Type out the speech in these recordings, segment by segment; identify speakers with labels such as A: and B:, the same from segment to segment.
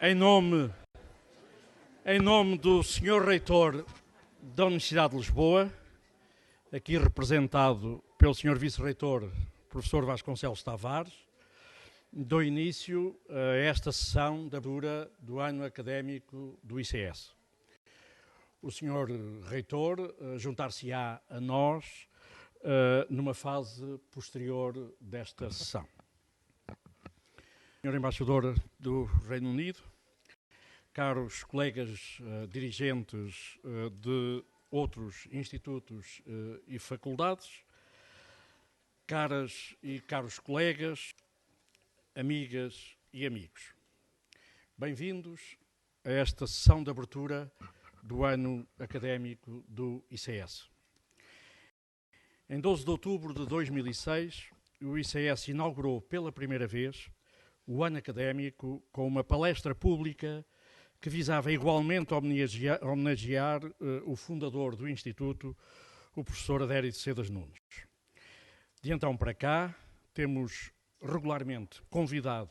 A: Em nome do Sr. Reitor da Universidade de Lisboa, aqui representado pelo Sr. Vice-Reitor, Professor Vasconcelos Tavares, dou início a esta sessão de abertura do Ano Académico do ICS. O Sr. Reitor juntar-se-á a nós numa fase posterior desta sessão. Sr. Embaixador do Reino Unido, caros colegas dirigentes de outros institutos e faculdades, caras e caros colegas, amigas e amigos. Bem-vindos a esta sessão de abertura do Ano Académico do ICS. Em 12 de outubro de 2006, o ICS inaugurou pela primeira vez o Ano Académico com uma palestra pública que visava igualmente homenagear o fundador do Instituto, o professor Sedas Nunes. De então para cá, temos regularmente convidado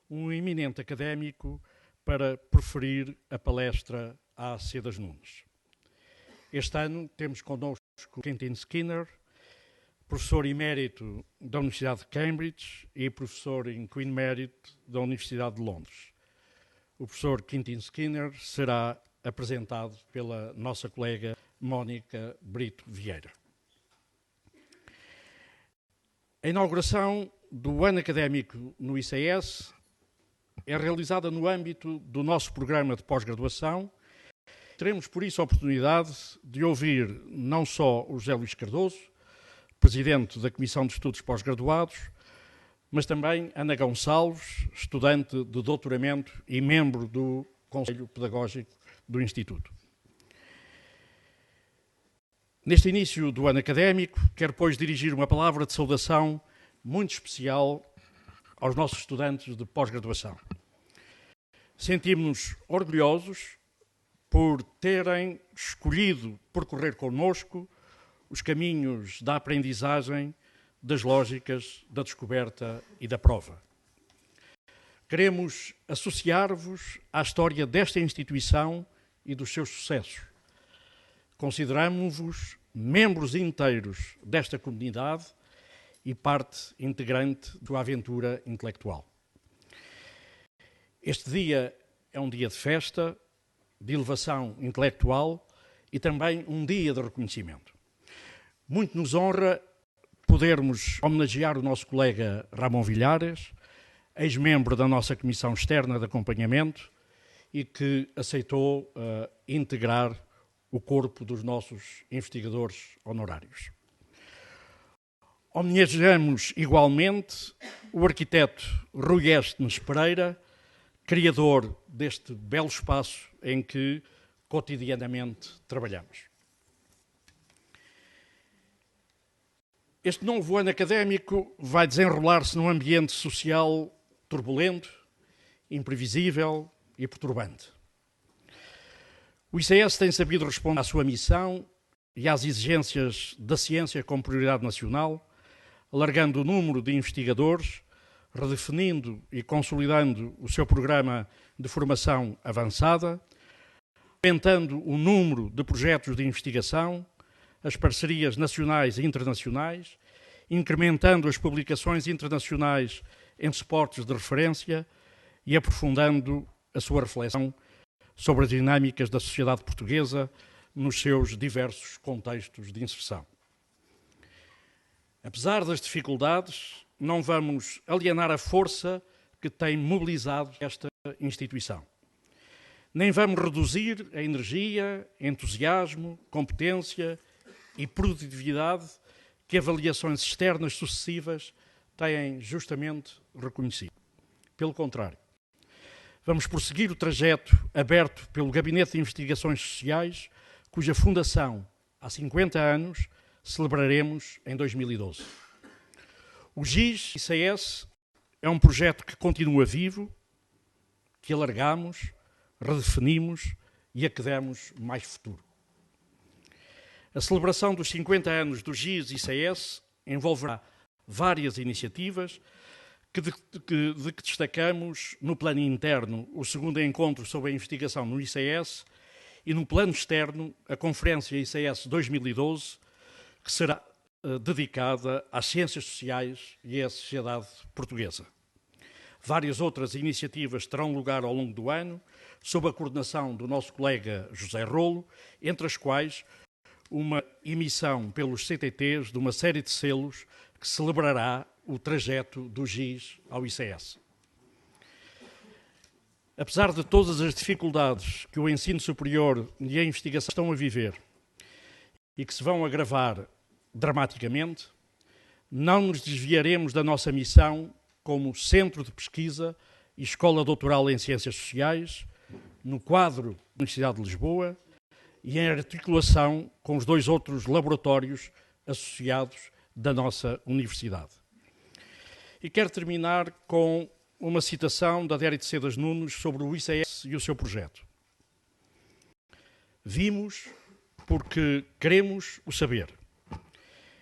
A: um eminente académico para proferir a palestra a Sedas Nunes. Este ano temos connosco Quentin Skinner, professor emérito da Universidade de Cambridge e professor em Queen Mérito da Universidade de Londres. O professor Quentin Skinner será apresentado pela nossa colega Mónica Brito Vieira. A inauguração do Ano Académico no ICS é realizada no âmbito do nosso programa de pós-graduação. Teremos, por isso, a oportunidade de ouvir não só o José Luís Cardoso, presidente da Comissão de Estudos Pós-Graduados, mas também Ana Gonçalves, estudante de doutoramento e membro do Conselho Pedagógico do Instituto. Neste início do ano académico, quero, pois, dirigir uma palavra de saudação muito especial aos nossos estudantes de pós-graduação. Sentimos-nos orgulhosos por terem escolhido percorrer connosco os caminhos da aprendizagem, das lógicas, da descoberta e da prova. Queremos associar-vos à história desta instituição e dos seus sucessos. Consideramos-vos membros inteiros desta comunidade e parte integrante da sua aventura intelectual. Este dia é um dia de festa, de elevação intelectual e também um dia de reconhecimento. Muito nos honra podermos homenagear o nosso colega Ramon Vilhares, ex-membro da nossa Comissão Externa de Acompanhamento e que aceitou integrar o corpo dos nossos investigadores honorários. Homenageamos igualmente o arquiteto Rui Estenes Pereira, criador deste belo espaço em que cotidianamente trabalhamos. Este novo ano académico vai desenrolar-se num ambiente social turbulento, imprevisível e perturbante. O ICS tem sabido responder à sua missão e às exigências da ciência como prioridade nacional, alargando o número de investigadores, redefinindo e consolidando o seu programa de formação avançada, aumentando o número de projetos de investigação, as parcerias nacionais e internacionais, incrementando as publicações internacionais em suportes de referência e aprofundando a sua reflexão sobre as dinâmicas da sociedade portuguesa nos seus diversos contextos de inserção. Apesar das dificuldades, não vamos alienar a força que tem mobilizado esta instituição. Nem vamos reduzir a energia, entusiasmo, competência e produtividade que avaliações externas sucessivas têm justamente reconhecido. Pelo contrário, vamos prosseguir o trajeto aberto pelo Gabinete de Investigações Sociais, cuja fundação, há 50 anos, celebraremos em 2012. O GIS-ICS é um projeto que continua vivo, que alargamos, redefinimos e a que demos mais futuro. A celebração dos 50 anos do GIS-ICS envolverá várias iniciativas de que destacamos, no plano interno, o segundo encontro sobre a investigação no ICS e, no plano externo, a Conferência ICS 2012, que será dedicada às ciências sociais e à sociedade portuguesa. Várias outras iniciativas terão lugar ao longo do ano, sob a coordenação do nosso colega José Rolo, entre as quais uma emissão pelos CTTs de uma série de selos que celebrará o trajeto do GIS ao ICS. Apesar de todas as dificuldades que o ensino superior e a investigação estão a viver e que se vão agravar dramaticamente, não nos desviaremos da nossa missão como centro de pesquisa e escola doutoral em Ciências Sociais, no quadro da Universidade de Lisboa e em articulação com os dois outros laboratórios associados da nossa Universidade. E quero terminar com uma citação da diária de Sedas Nunes sobre o ICS e o seu projeto. Vimos porque queremos o saber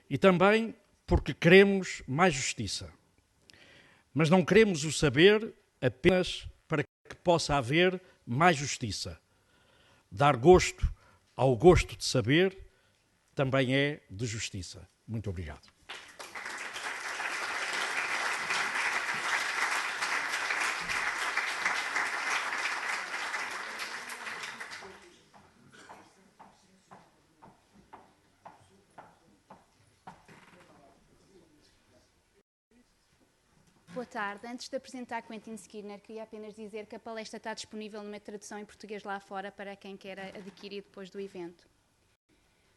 A: e também porque queremos mais justiça. Mas não queremos o saber apenas para que possa haver mais justiça. Dar gosto ao gosto de saber também é de justiça. Muito obrigado.
B: Boa tarde. Antes de apresentar Quentin Skinner, queria apenas dizer que a palestra está disponível numa tradução em português lá fora para quem queira adquirir depois do evento.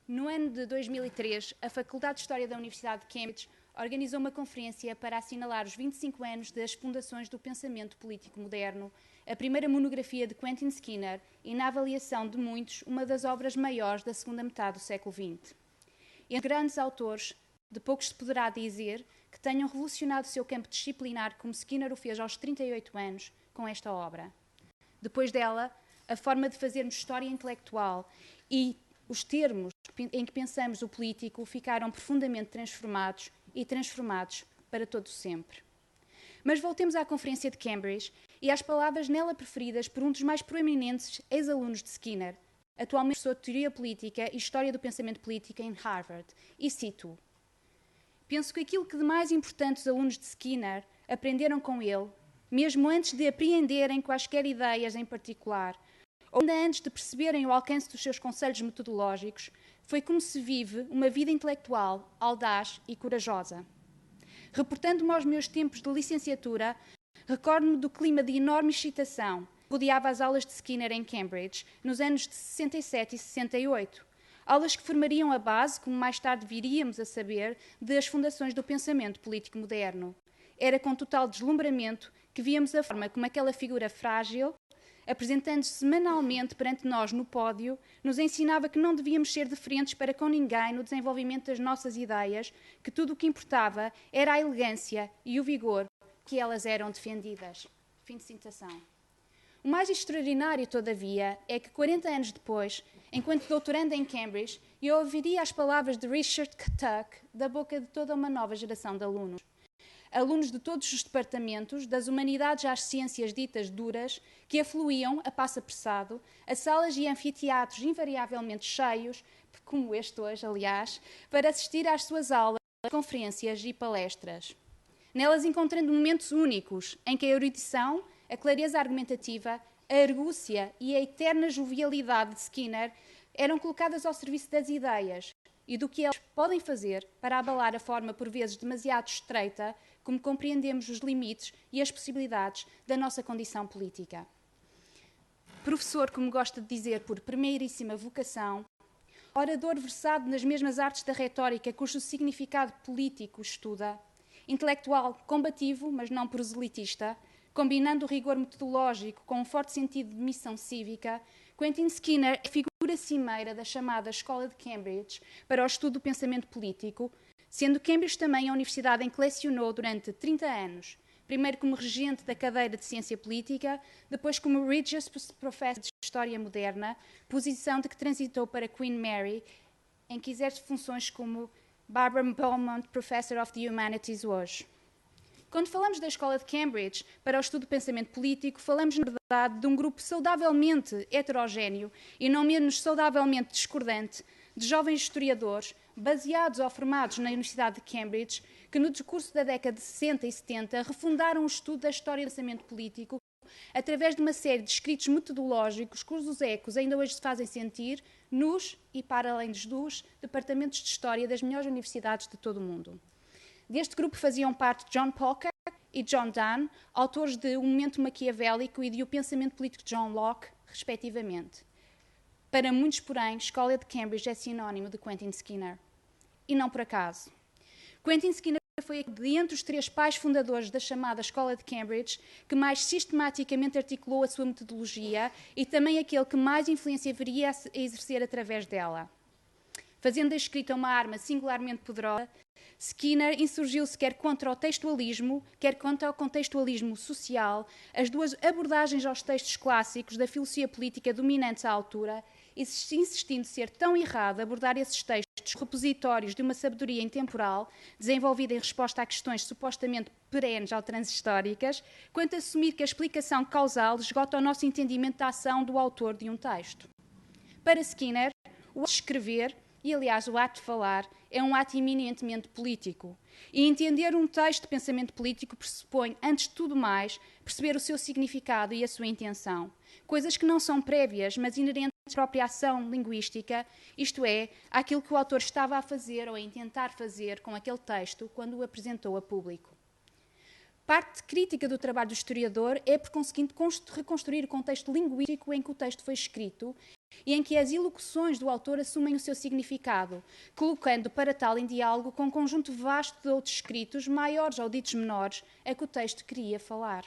B: No ano de 2003, a Faculdade de História da Universidade de Cambridge organizou uma conferência para assinalar os 25 anos das fundações do pensamento político moderno, a primeira monografia de Quentin Skinner e, na avaliação de muitos, uma das obras maiores da segunda metade do século XX. Entre grandes autores, de poucos se poderá dizer que tenham revolucionado o seu campo disciplinar como Skinner o fez aos 38 anos com esta obra. Depois dela, a forma de fazermos história intelectual e os termos em que pensamos o político ficaram profundamente transformados e transformados para todo sempre. Mas voltemos à Conferência de Cambridge e às palavras nela preferidas por um dos mais proeminentes ex-alunos de Skinner, atualmente professor de Teoria Política e História do Pensamento Político em Harvard, e cito: "Penso que aquilo que de mais importante os alunos de Skinner aprenderam com ele, mesmo antes de apreenderem quaisquer ideias em particular, ou ainda antes de perceberem o alcance dos seus conselhos metodológicos, foi como se vive uma vida intelectual, audaz e corajosa. Reportando-me aos meus tempos de licenciatura, recordo-me do clima de enorme excitação que rodeava as aulas de Skinner em Cambridge, nos anos de 67 e 68, aulas que formariam a base, como mais tarde viríamos a saber, das fundações do pensamento político moderno. Era com total deslumbramento que víamos a forma como aquela figura frágil, apresentando-se semanalmente perante nós no pódio, nos ensinava que não devíamos ser diferentes para com ninguém no desenvolvimento das nossas ideias, que tudo o que importava era a elegância e o vigor que elas eram defendidas." Fim de citação. O mais extraordinário, todavia, é que 40 anos depois, enquanto doutorando em Cambridge, eu ouviria as palavras de Richard Tuck da boca de toda uma nova geração de alunos. Alunos de todos os departamentos, das humanidades às ciências ditas duras, que afluíam, a passo apressado, a salas e anfiteatros invariavelmente cheios, como este hoje, aliás, para assistir às suas aulas, conferências e palestras. Nelas encontrando momentos únicos, em que a erudição, a clareza argumentativa, a argúcia e a eterna jovialidade de Skinner eram colocadas ao serviço das ideias e do que elas podem fazer para abalar a forma, por vezes, demasiado estreita, como compreendemos os limites e as possibilidades da nossa condição política. Professor, como gosta de dizer, por primeiríssima vocação, orador versado nas mesmas artes da retórica cujo significado político estuda, intelectual combativo, mas não proselitista, combinando o rigor metodológico com um forte sentido de missão cívica, Quentin Skinner é a figura cimeira da chamada Escola de Cambridge para o estudo do pensamento político, sendo Cambridge também a universidade em que lecionou durante 30 anos, primeiro como regente da cadeira de Ciência Política, depois como Regius Professor de História Moderna, posição de que transitou para Queen Mary, em que exerce funções como Barbara Beaumont Professor of the Humanities hoje. Quando falamos da Escola de Cambridge para o estudo do pensamento político, falamos, na verdade, de um grupo saudavelmente heterogéneo e não menos saudavelmente discordante de jovens historiadores, baseados ou formados na Universidade de Cambridge, que no discurso da década de 60 e 70 refundaram o estudo da história do pensamento político através de uma série de escritos metodológicos cujos ecos ainda hoje se fazem sentir nos e para além dos departamentos de história das melhores universidades de todo o mundo. Deste grupo faziam parte John Pocock e John Donne, autores de O Momento Maquiavélico e de O Pensamento Político de John Locke, respectivamente. Para muitos, porém, a Escola de Cambridge é sinónimo de Quentin Skinner. E não por acaso. Quentin Skinner foi, entre os 3 pais fundadores da chamada Escola de Cambridge, que mais sistematicamente articulou a sua metodologia e também aquele que mais influência viria a exercer através dela. Fazendo da escrita uma arma singularmente poderosa, Skinner insurgiu-se quer contra o textualismo, quer contra o contextualismo social, as duas abordagens aos textos clássicos da filosofia política dominantes à altura, insistindo ser tão errado abordar esses textos repositórios de uma sabedoria intemporal, desenvolvida em resposta a questões supostamente perenes ou transhistóricas, quanto assumir que a explicação causal esgota o nosso entendimento da ação do autor de um texto. Para Skinner, o ato de escrever, e aliás o ato de falar, é um ato eminentemente político. E entender um texto de pensamento político pressupõe, antes de tudo mais, perceber o seu significado e a sua intenção. Coisas que não são prévias, mas inerentes à própria ação linguística, isto é, àquilo que o autor estava a fazer ou a tentar fazer com aquele texto quando o apresentou a público. Parte crítica do trabalho do historiador é, por conseguinte, reconstruir o contexto linguístico em que o texto foi escrito e em que as elocuções do autor assumem o seu significado, colocando para tal em diálogo com um conjunto vasto de outros escritos, maiores ou ditos menores, a que o texto queria falar.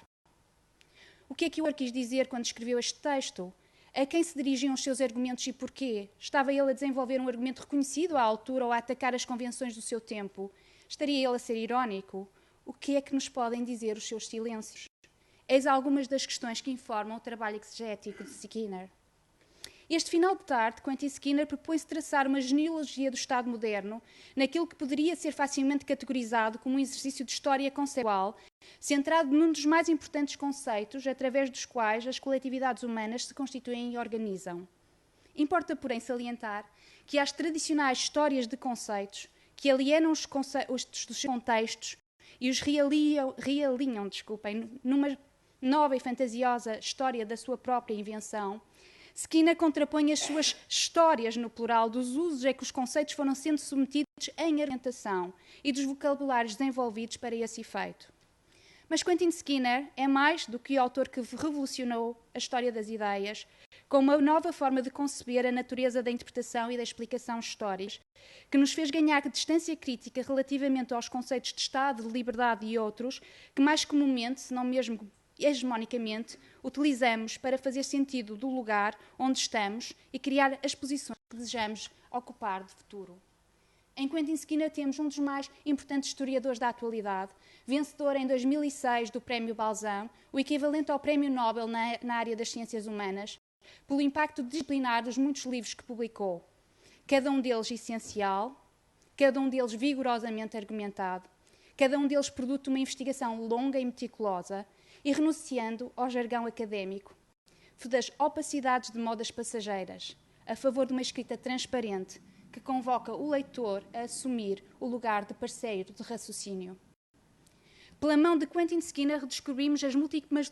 B: O que é que o autor quis dizer quando escreveu este texto? A quem se dirigiam os seus argumentos e porquê? Estava ele a desenvolver um argumento reconhecido à altura ou a atacar as convenções do seu tempo? Estaria ele a ser irónico? O que é que nos podem dizer os seus silêncios? Eis algumas das questões que informam o trabalho exegético de Skinner. Este final de tarde, Quentin Skinner propõe-se traçar uma genealogia do Estado moderno naquilo que poderia ser facilmente categorizado como um exercício de história conceitual, centrado num dos mais importantes conceitos através dos quais as coletividades humanas se constituem e organizam. Importa, porém, salientar que as tradicionais histórias de conceitos, que alienam os dos contextos e os realinham, numa nova e fantasiosa história da sua própria invenção, Skinner contrapõe as suas histórias, no plural, dos usos a que os conceitos foram sendo submetidos em argumentação e dos vocabulários desenvolvidos para esse efeito. Mas Quentin Skinner é mais do que o autor que revolucionou a história das ideias, com uma nova forma de conceber a natureza da interpretação e da explicação históricas, que nos fez ganhar distância crítica relativamente aos conceitos de Estado, de liberdade e outros, que mais comumente, se não mesmo hegemonicamente, utilizamos para fazer sentido do lugar onde estamos e criar as posições que desejamos ocupar de futuro. Em Quentin Skinner temos um dos mais importantes historiadores da atualidade, vencedor em 2006 do Prémio Balzan, o equivalente ao Prémio Nobel na área das ciências humanas, pelo impacto disciplinar dos muitos livros que publicou. Cada um deles essencial, cada um deles vigorosamente argumentado, cada um deles produto de uma investigação longa e meticulosa, e renunciando ao jargão académico, das opacidades de modas passageiras, a favor de uma escrita transparente que convoca o leitor a assumir o lugar de parceiro de raciocínio. Pela mão de Quentin Skinner redescobrimos as múltiplas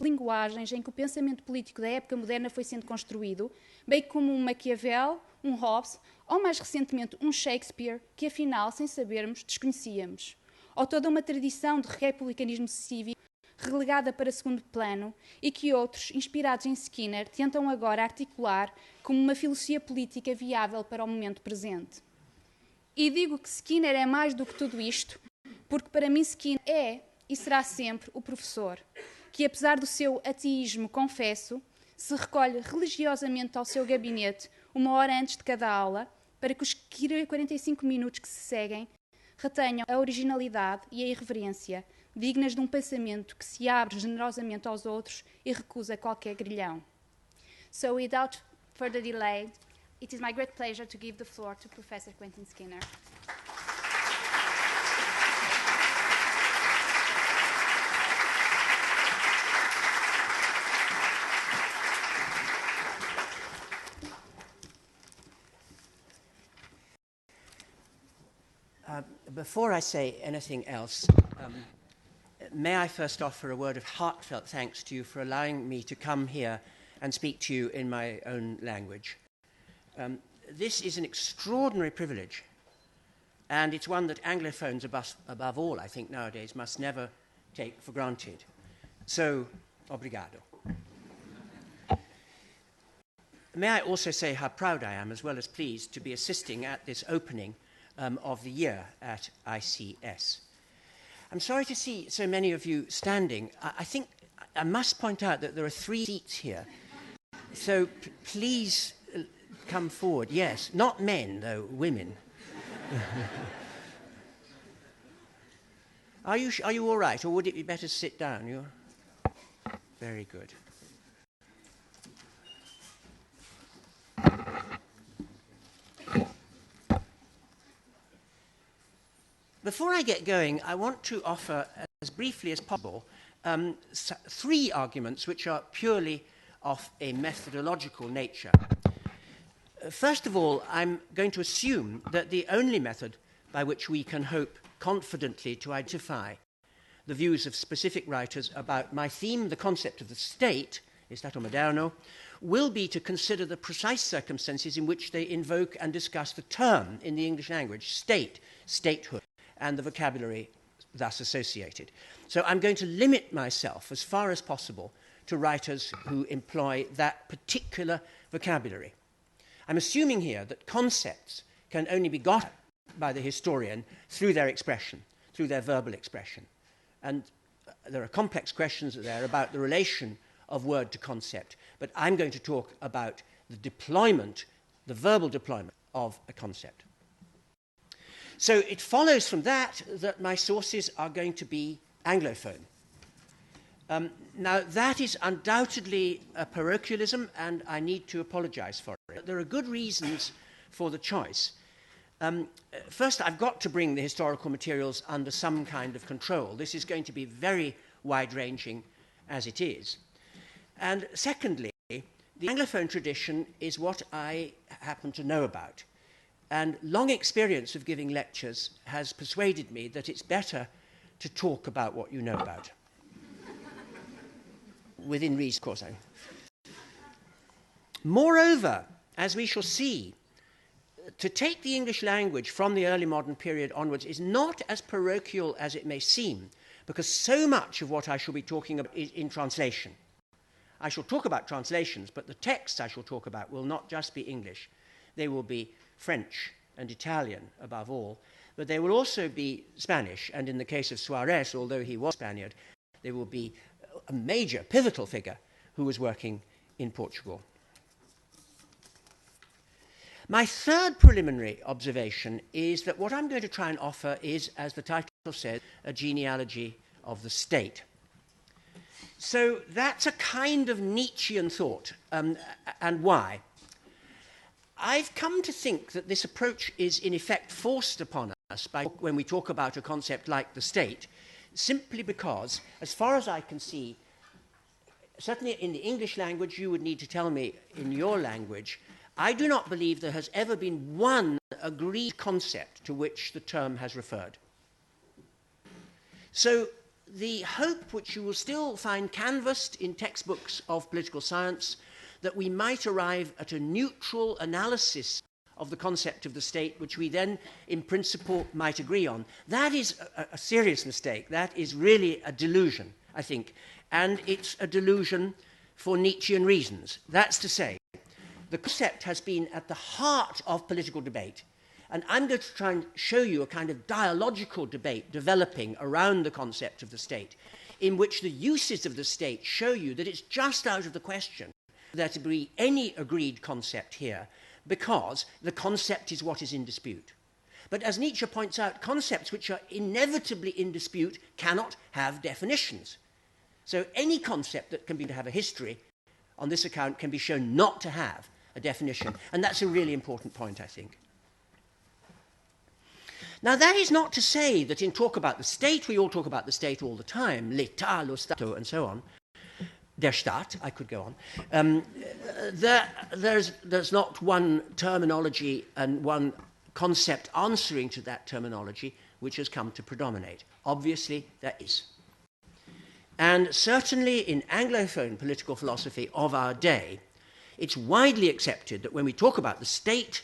B: linguagens em que o pensamento político da época moderna foi sendo construído, bem como um Maquiavel, um Hobbes ou, mais recentemente, um Shakespeare que, afinal, sem sabermos, desconhecíamos. Ou toda uma tradição de republicanismo cívico relegada para segundo plano e que outros, inspirados em Skinner, tentam agora articular como uma filosofia política viável para o momento presente. E digo que Skinner é mais do que tudo isto, porque para mim Skinner é e será sempre o professor, que apesar do seu ateísmo, confesso, se recolhe religiosamente ao seu gabinete 1 hora antes de cada aula, para que os 45 minutos que se seguem retenham a originalidade e a irreverência, dignas de um pensamento que se abre generosamente aos outros e recusa qualquer grilhão. So, without further delay, it is my great pleasure to give the floor to Professor Quentin Skinner.
C: Before I say anything else, may I first offer a word of heartfelt thanks to you for allowing me to come here and speak to you in my own language. This is an extraordinary privilege, and it's one that Anglophones above all, I think, nowadays must never take for granted. So, obrigado. May I also say how proud I am, as well as pleased, to be assisting at this opening of the year at ICS. I'm sorry to see so many of you standing. I think I must point out that there are 3 seats here. So please come forward. Yes, not men, though, women. Are you all right, or would it be better to sit down? You're very good. Before I get going, I want to offer, as briefly as possible, 3 arguments which are purely of a methodological nature. First of all, I'm going to assume that the only method by which we can hope confidently to identify the views of specific writers about my theme, the concept of the state, Estado Moderno, will be to consider the precise circumstances in which they invoke and discuss the term in the English language, state, statehood, and the vocabulary thus associated. So I'm going to limit myself as far as possible to writers who employ that particular vocabulary. I'm assuming here that concepts can only be got by the historian through their expression, through their verbal expression. And there are complex questions there about the relation of word to concept, but I'm going to talk about the deployment, the verbal deployment of a concept. So it follows from that that my sources are going to be Anglophone. Now, that is undoubtedly a parochialism, and I need to apologize for it. There are good reasons for the choice. First, I've got to bring the historical materials under some kind of control. This is going to be very wide-ranging as it is. And secondly, the Anglophone tradition is what I happen to know about. And long experience of giving lectures has persuaded me that it's better to talk about what you know about. Within reason, of course. Moreover, as we shall see, to take the English language from the early modern period onwards is not as parochial as it may seem, because so much of what I shall be talking about is in translation. I shall talk about translations, but the texts I shall talk about will not just be English. They will be French and Italian, above all, but they will also be Spanish, and in the case of Suarez, although he was Spaniard, they will be a major, pivotal figure who was working in Portugal. My third preliminary observation is that what I'm going to try and offer is, as the title says, a genealogy of the state. So that's a kind of Nietzschean thought, and why? I've come to think that this approach is in effect forced upon us when we talk about a concept like the state, simply because, as far as I can see, certainly in the English language, you would need to tell me in your language, I do not believe there has ever been one agreed concept to which the term has referred. So the hope which you will still find canvassed in textbooks of political science, that we might arrive at a neutral analysis of the concept of the state, which we then, in principle, might agree on, that is a serious mistake. That is really a delusion, I think. And it's a delusion for Nietzschean reasons. That's to say, the concept has been at the heart of political debate. And I'm going to try and show you a kind of dialogical debate developing around the concept of the state, in which the uses of the state show you that it's just out of the question there to be any agreed concept here, because the concept is what is in dispute. But as Nietzsche points out, concepts which are inevitably in dispute cannot have definitions. So any concept that can be to have a history, on this account, can be shown not to have a definition. And that's a really important point, I think. Now, that is not to say that in talk about the state, we all talk about the state all the time, l'État, lo Stato, and so on. Der Staat, I could go on. There's not one terminology and one concept answering to that terminology which has come to predominate? Obviously, there is. And certainly in Anglophone political philosophy of our day, it's widely accepted that when we talk about the state,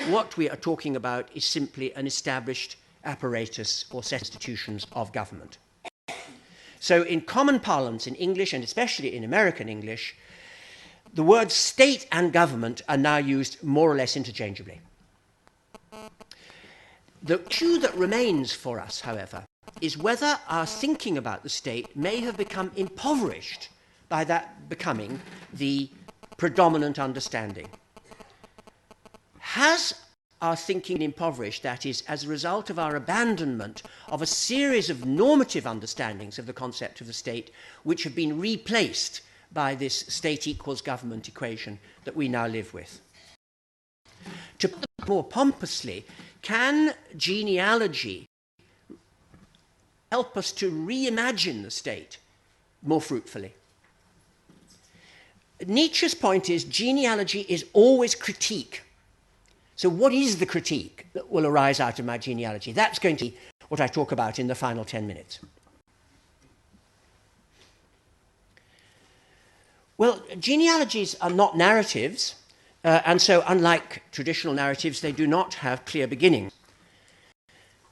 C: what we are talking about is simply an established apparatus or set of institutions of government. So in common parlance in English, and especially in American English, the words state and government are now used more or less interchangeably. The issue that remains for us, however, is whether our thinking about the state may have become impoverished by that becoming the predominant understanding. Has our thinking impoverished, that is, as a result of our abandonment of a series of normative understandings of the concept of the state which have been replaced by this state equals government equation that we now live with? To put it more pompously, can genealogy help us to reimagine the state more fruitfully? Nietzsche's point is genealogy is always critique. So what is the critique that will arise out of my genealogy? That's going to be what I talk about in the final 10 minutes. Well, genealogies are not narratives, and so unlike traditional narratives, they do not have clear beginnings.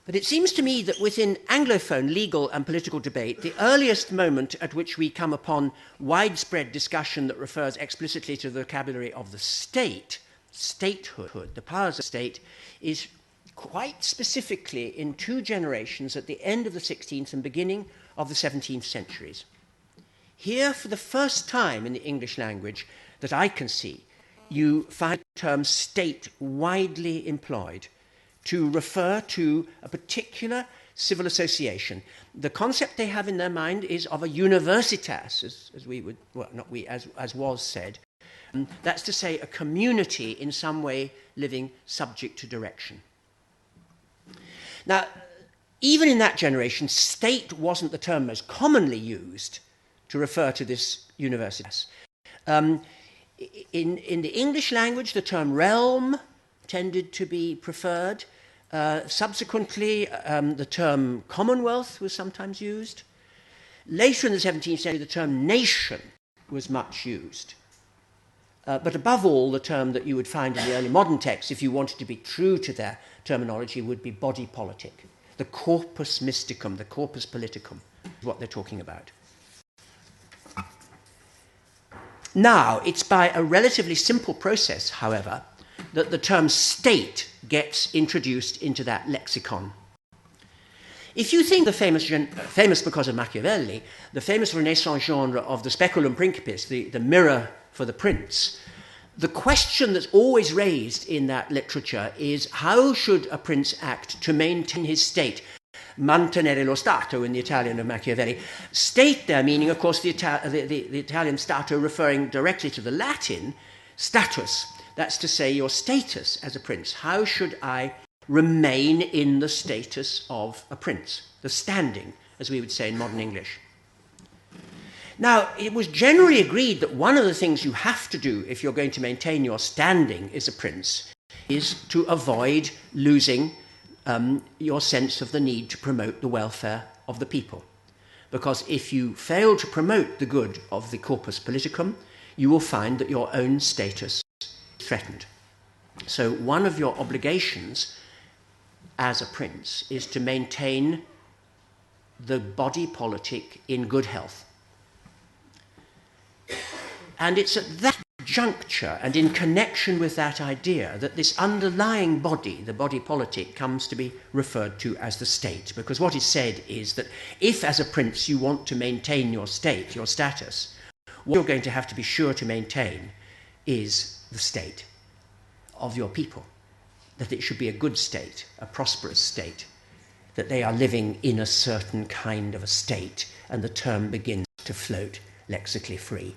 C: But it seems to me that within Anglophone legal and political debate, the earliest moment at which we come upon widespread discussion that refers explicitly to the vocabulary of the state, statehood, the powers of the state, is quite specifically in two generations at the end of the 16th and beginning of the 17th centuries. Here, for the first time in the English language that I can see, you find the term state widely employed to refer to a particular civil association. The concept they have in their mind is of a universitas, as we would, well, not we, as was said. That's to say, a community in some way living subject to direction. Now, even in that generation, state wasn't the term most commonly used to refer to this universitas. In the English language, the term realm tended to be preferred. Subsequently, the term commonwealth was sometimes used. Later in the 17th century, the term nation was much used. But above all, the term that you would find in the early modern texts, if you wanted to be true to their terminology, would be body politic. The corpus mysticum, the corpus politicum, is what they're talking about. Now, it's by a relatively simple process, however, that the term state gets introduced into that lexicon. If you think the famous because of Machiavelli, the famous Renaissance genre of the speculum principis, the mirror for the prince, the question that's always raised in that literature is how should a prince act to maintain his state? Mantenere lo Stato in the Italian of Machiavelli. State there meaning, of course, the Italian Stato referring directly to the Latin status. That's to say, your status as a prince. How should I remain in the status of a prince? The standing, as we would say in modern English. Now, it was generally agreed that one of the things you have to do if you're going to maintain your standing as a prince is to avoid losing your sense of the need to promote the welfare of the people. Because if you fail to promote the good of the corpus politicum, you will find that your own status is threatened. So one of your obligations as a prince is to maintain the body politic in good health. And it's at that juncture and in connection with that idea that this underlying body, the body politic, comes to be referred to as the state. Because what is said is that if, as a prince, you want to maintain your state, your status, what you're going to have to be sure to maintain is the state of your people. That it should be a good state, a prosperous state, that they are living in a certain kind of a state, and the term begins to float lexically free.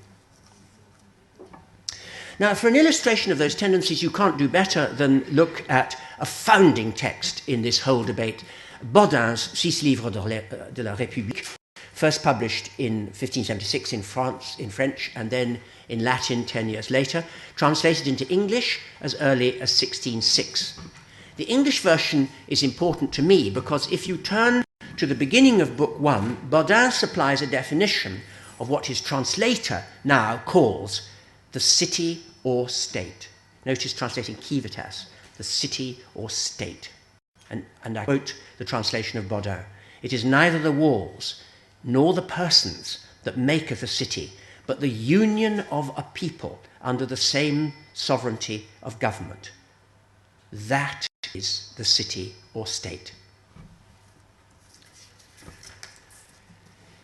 C: Now, for an illustration of those tendencies, you can't do better than look at a founding text in this whole debate, Bodin's Six Livres de la République, first published in 1576 in France, in French, and then in Latin 10 years later, translated into English as early as 1606. The English version is important to me because if you turn to the beginning of Book 1, Bodin supplies a definition of what his translator now calls the city or state. Notice translating civitas, the city or state. And I quote the translation of Bodin. It is neither the walls nor the persons that maketh a city, but the union of a people under the same sovereignty of government. That is the city or state.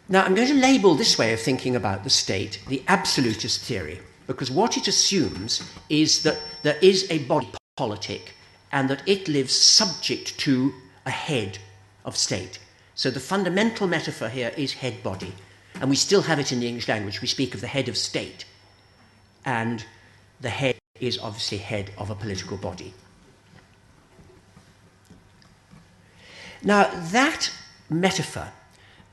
C: Now, I'm going to label this way of thinking about the state the absolutist theory, because what it assumes is that there is a body politic and that it lives subject to a head of state. So the fundamental metaphor here is head-body, and we still have it in the English language. We speak of the head of state, and the head is obviously head of a political body. Now, that metaphor,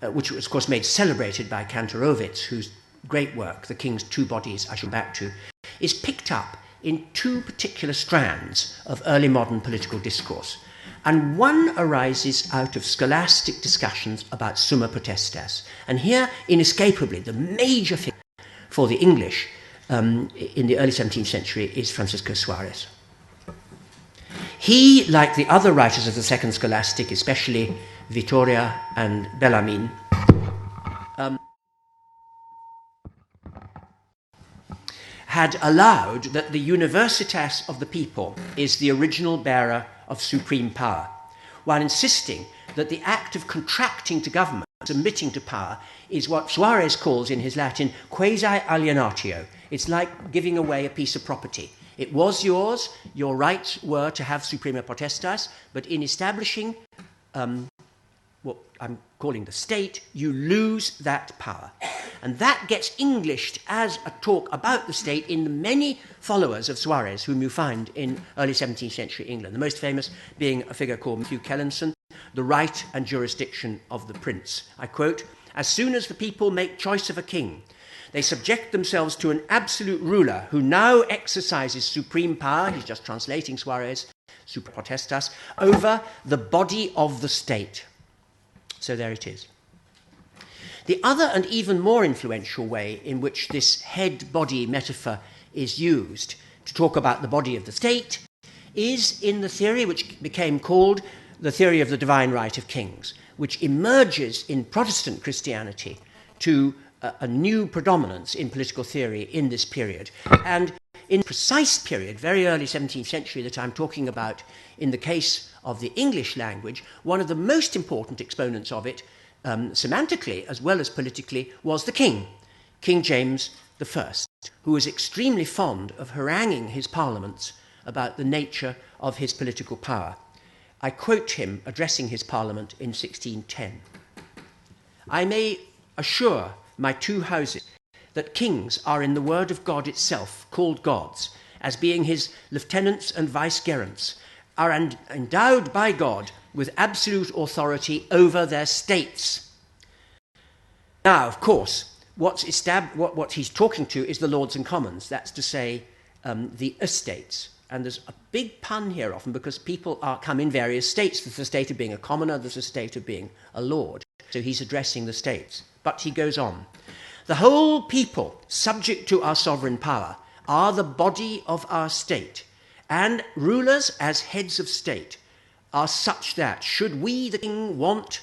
C: which was, of course, made celebrated by Kantorowicz, whose great work, The King's Two Bodies, I shall come back to, is picked up in two particular strands of early modern political discourse. And one arises out of scholastic discussions about summa potestas. And here, inescapably, the major figure for the English in the early 17th century is Francisco Suarez. He, like the other writers of the Second Scholastic, especially Vitoria and Bellarmine, had allowed that the universitas of the people is the original bearer of supreme power, while insisting that the act of contracting to government, submitting to power, is what Suarez calls in his Latin quasi-alienatio. It's like giving away a piece of property. It was yours, your rights were to have suprema potestas, but in establishing what I'm calling the state, you lose that power. And that gets Englished as a talk about the state in the many followers of Suarez, whom you find in early 17th century England, the most famous being a figure called Matthew Kellenson, the right and jurisdiction of the prince. I quote, "As soon as the people make choice of a king, they subject themselves to an absolute ruler who now exercises supreme power," he's just translating Suarez, super potestas, "over the body of the state." So there it is. The other and even more influential way in which this head-body metaphor is used to talk about the body of the state is in the theory which became called the theory of the divine right of kings, which emerges in Protestant Christianity to a new predominance in political theory in this period. And in the precise period, very early 17th century, that I'm talking about in the case of the English language, one of the most important exponents of it, semantically as well as politically, was the king, King James I, who was extremely fond of haranguing his parliaments about the nature of his political power. I quote him addressing his parliament in 1610. "I may assure my two houses that kings are in the word of God itself called gods, as being his lieutenants and vicegerents, are endowed by God with absolute authority over their states." Now, of course, what he's talking to is the Lords and Commons, that's to say, the estates. And there's a big pun here often because people come in various states. There's the state of being a commoner, there's the state of being a lord. So he's addressing the states. But he goes on. "The whole people, subject to our sovereign power, are the body of our state, and rulers as heads of state are such that, should we, the king, want,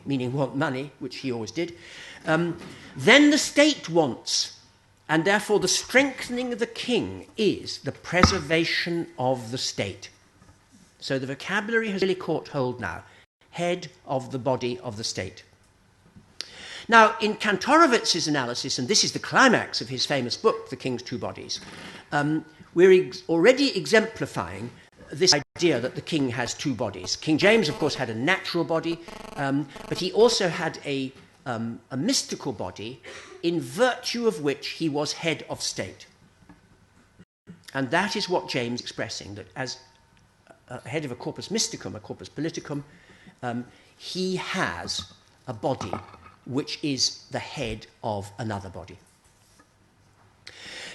C: meaning want money, which he always did, then the state wants, and therefore the strengthening of the king is the preservation of the state." So the vocabulary has really caught hold now. Head of the body of the state. Now, in Kantorowicz's analysis, and this is the climax of his famous book, The King's Two Bodies, we're already exemplifying this idea that the king has two bodies. King James, of course, had a natural body, but he also had a mystical body in virtue of which he was head of state. And that is what James is expressing, that as head of a corpus mysticum, a corpus politicum, he has a body which is the head of another body.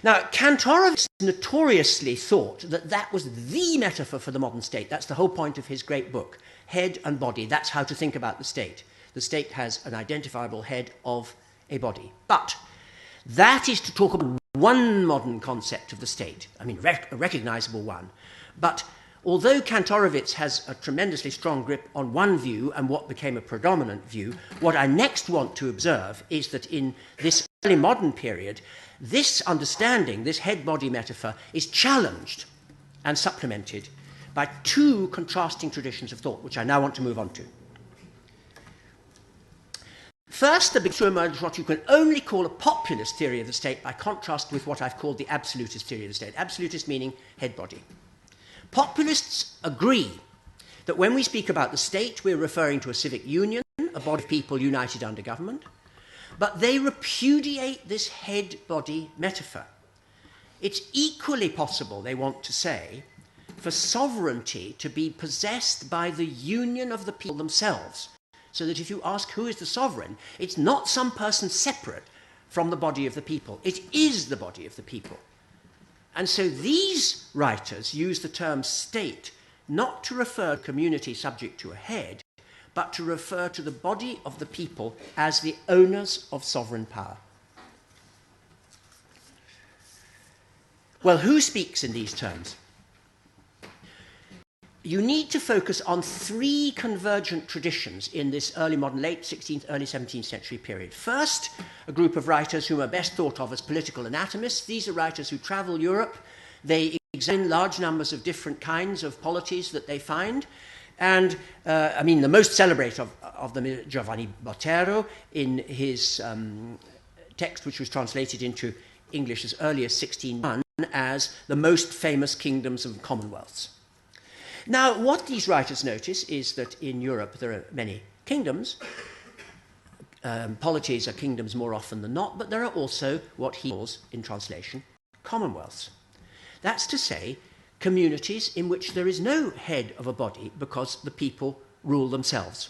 C: Now, Kantorowicz notoriously thought that that was the metaphor for the modern state. That's the whole point of his great book, Head and Body. That's how to think about the state. The state has an identifiable head of a body. But that is to talk about one modern concept of the state, I mean, a recognizable one. But although Kantorowicz has a tremendously strong grip on one view and what became a predominant view, what I next want to observe is that in this early modern period, this understanding, this head-body metaphor, is challenged and supplemented by two contrasting traditions of thought, which I now want to move on to. First, there begins to emerge what you can only call a populist theory of the state by contrast with what I've called the absolutist theory of the state. Absolutist meaning head-body. Populists agree that when we speak about the state, we're referring to a civic union, a body of people united under government, but they repudiate this head-body metaphor. It's equally possible, they want to say, for sovereignty to be possessed by the union of the people themselves, so that if you ask who is the sovereign, it's not some person separate from the body of the people. It is the body of the people. And so these writers use the term state not to refer to a community subject to a head, but to refer to the body of the people as the owners of sovereign power. Well, who speaks in these terms? You need to focus on three convergent traditions in this early modern, late 16th, early 17th century period. First, a group of writers whom are best thought of as political anatomists. These are writers who travel Europe. They examine large numbers of different kinds of polities that they find. And, the most celebrated of them is Giovanni Botero in his text, which was translated into English as early as 1601, as the most famous kingdoms and commonwealths. Now, what these writers notice is that in Europe there are many kingdoms. Polities are kingdoms more often than not, but there are also what he calls, in translation, commonwealths. That's to say, communities in which there is no head of a body because the people rule themselves.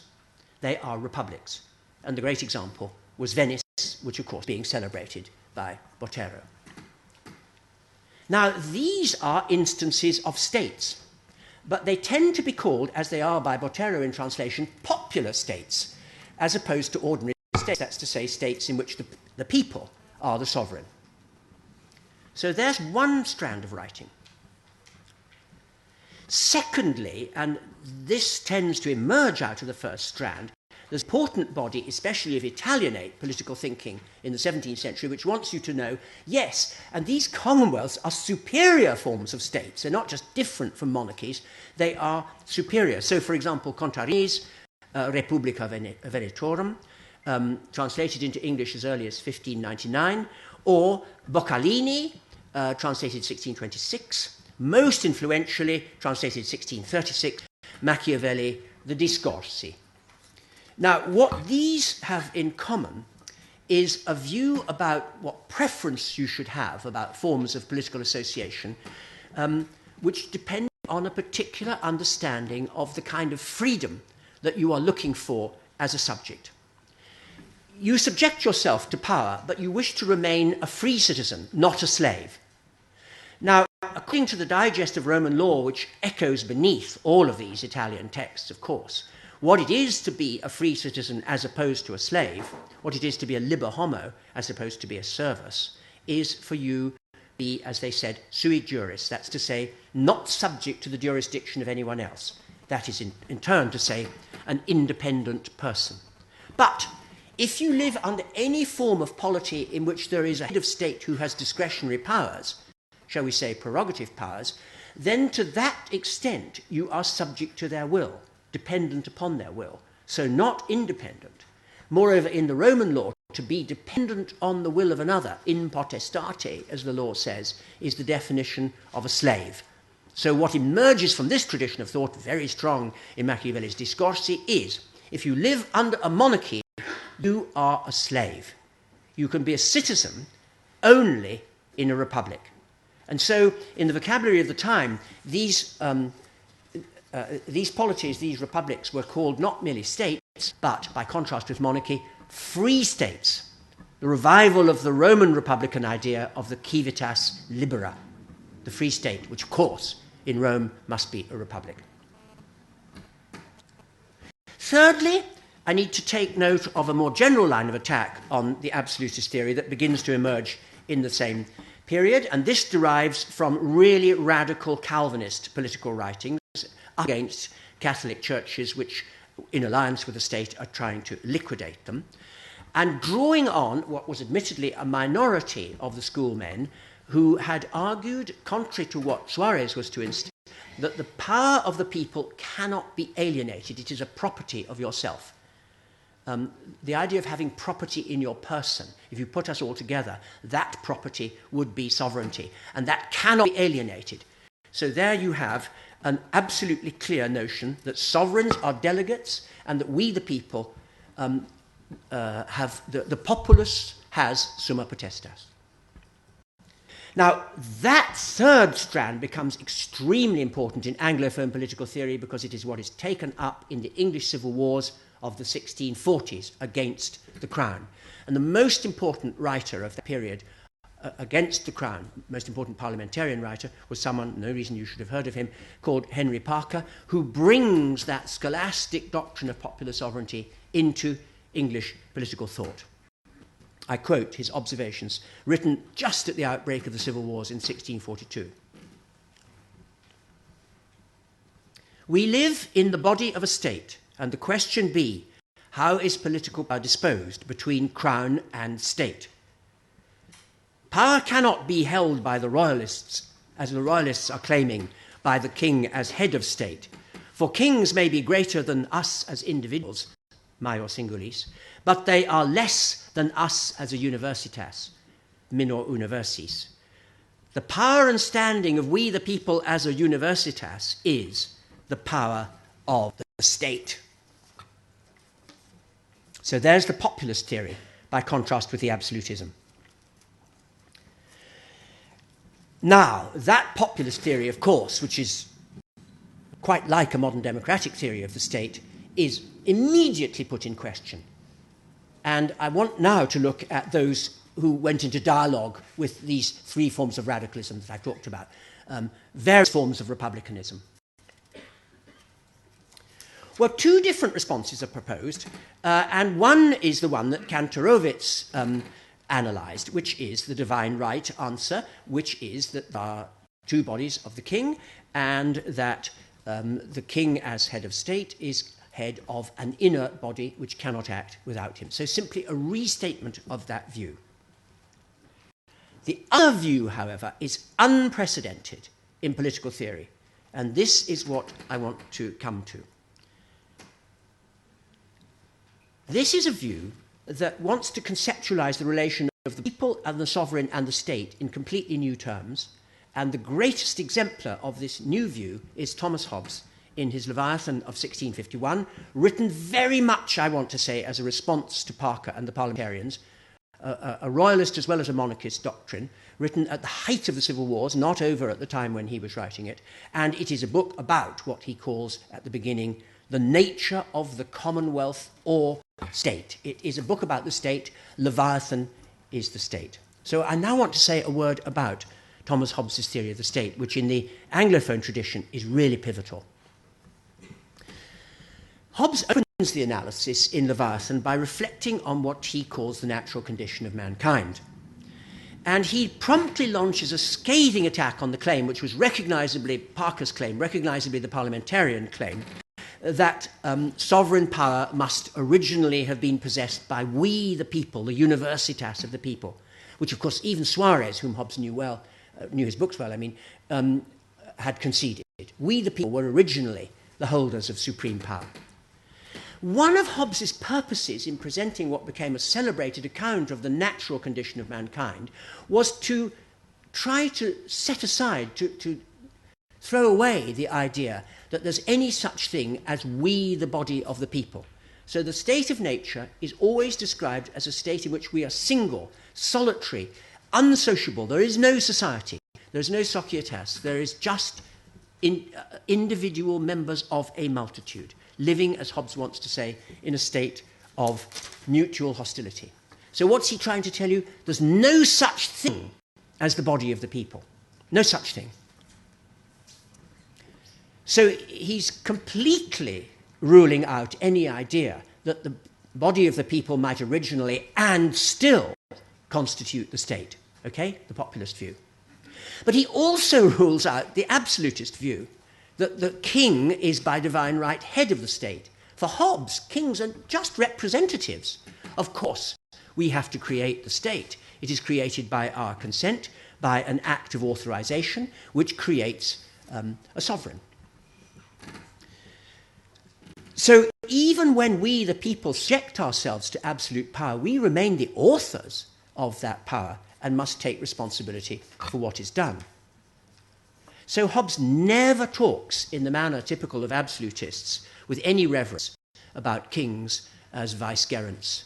C: They are republics. And the great example was Venice, which of course being celebrated by Botero. Now, these are instances of states, but they tend to be called, as they are by Botero in translation, popular states, as opposed to ordinary states. That's to say, states in which the people are the sovereign. So there's one strand of writing. Secondly, and this tends to emerge out of the first strand, there's an important body, especially of Italianate political thinking in the 17th century, which wants you to know, yes, and these commonwealths are superior forms of states. They're not just different from monarchies, they are superior. So, for example, Contarini's Republica Venetorum, translated into English as early as 1599, or Boccalini, translated 1626, most influentially translated 1636, Machiavelli, the Discorsi. Now, what these have in common is a view about what preference you should have about forms of political association, which depend on a particular understanding of the kind of freedom that you are looking for as a subject. You subject yourself to power, but you wish to remain a free citizen, not a slave. Now, according to the Digest of Roman Law, which echoes beneath all of these Italian texts, of course, what it is to be a free citizen as opposed to a slave, what it is to be a liber homo as opposed to be a servus, is for you to be, as they said, sui juris. That's to say, not subject to the jurisdiction of anyone else. That is, in turn, to say, an independent person. But if you live under any form of polity in which there is a head of state who has discretionary powers, shall we say prerogative powers, then to that extent you are subject to their will, dependent upon their will, so not independent. Moreover, in the Roman law, to be dependent on the will of another, in potestate, as the law says, is the definition of a slave. So what emerges from this tradition of thought, very strong in Machiavelli's Discorsi, is if you live under a monarchy, you are a slave. You can be a citizen only in a republic. And so, in the vocabulary of the time, these polities, these republics, were called not merely states, but, by contrast with monarchy, free states. the revival of the Roman Republican idea of the civitas libera, the free state, which, of course, in Rome must be a republic. Thirdly, I need to take note of a more general line of attack on the absolutist theory that begins to emerge in the same period, and this derives from really radical Calvinist political writings against Catholic churches which, in alliance with the state, are trying to liquidate them, and drawing on what was admittedly a minority of the schoolmen who had argued, contrary to what Suarez was to insist, that the power of the people cannot be alienated. It is a property of yourself. The idea of having property in your person, if you put us all together, that property would be sovereignty, and that cannot be alienated. So there you have an absolutely clear notion that sovereigns are delegates and that we, the people, have the populace has summa potestas. Now, that third strand becomes extremely important in Anglophone political theory because it is what is taken up in the English civil wars of the 1640s against the crown. And the most important writer of that period against the crown, most important parliamentarian writer, was someone, no reason you should have heard of him, called Henry Parker, who brings that scholastic doctrine of popular sovereignty into English political thought. I quote his observations, written just at the outbreak of the civil wars in 1642. We live in the body of a state, and the question be, how is political power disposed between crown and state? Power cannot be held by the royalists, as the royalists are claiming, by the king as head of state. For kings may be greater than us as individuals, major singulis, but they are less than us as a universitas, minor universis. The power and standing of we the people as a universitas is the power of the state. So there's the populist theory, by contrast with the absolutism. Now, that populist theory, of course, which is quite like a modern democratic theory of the state, is immediately put in question. And I want now to look at those who went into dialogue with these three forms of radicalism that I talked about, various forms of republicanism. Well, two different responses are proposed, and one is the one that Kantorowicz analysed, which is the divine right answer, which is that there are two bodies of the king, and that the king as head of state is head of an inner body which cannot act without him. So simply a restatement of that view. The other view, however, is unprecedented in political theory, and this is what I want to come to. This is a view that wants to conceptualize the relation of the people and the sovereign and the state in completely new terms, and the greatest exemplar of this new view is Thomas Hobbes in his Leviathan of 1651, written very much, I want to say, as a response to Parker and the parliamentarians, a royalist as well as a monarchist doctrine, written at the height of the civil wars, not over at the time when he was writing it, and it is a book about what he calls at the beginning the nature of the commonwealth or state. It is a book about the state. Leviathan is the state. So I now want to say a word about Thomas Hobbes' theory of the state, which in the Anglophone tradition is really pivotal. Hobbes opens the analysis in Leviathan by reflecting on what he calls the natural condition of mankind. And he promptly launches a scathing attack on the claim, which was recognisably Parker's claim, recognisably the parliamentarian claim, that sovereign power must originally have been possessed by we, the people, the universitas of the people, which, of course, even Suarez, whom Hobbes knew well, knew his books well, had conceded. We, the people, were originally the holders of supreme power. One of Hobbes's purposes in presenting what became a celebrated account of the natural condition of mankind was to try to set aside, to throw away the idea that there's any such thing as we, the body of the people. So the state of nature is always described as a state in which we are single, solitary, unsociable. There is no society. There is no societas. There is just individual members of a multitude, living, as Hobbes wants to say, in a state of mutual hostility. So what's he trying to tell you? There's no such thing as the body of the people. No such thing. So he's completely ruling out any idea that the body of the people might originally and still constitute the state, okay? The populist view. But he also rules out the absolutist view that the king is by divine right head of the state. For Hobbes, kings are just representatives. Of course, we have to create the state. It is created by our consent, by an act of authorization, which creates a sovereign. So even when we, the people, subject ourselves to absolute power, we remain the authors of that power and must take responsibility for what is done. So Hobbes never talks in the manner typical of absolutists with any reverence about kings as vicegerents.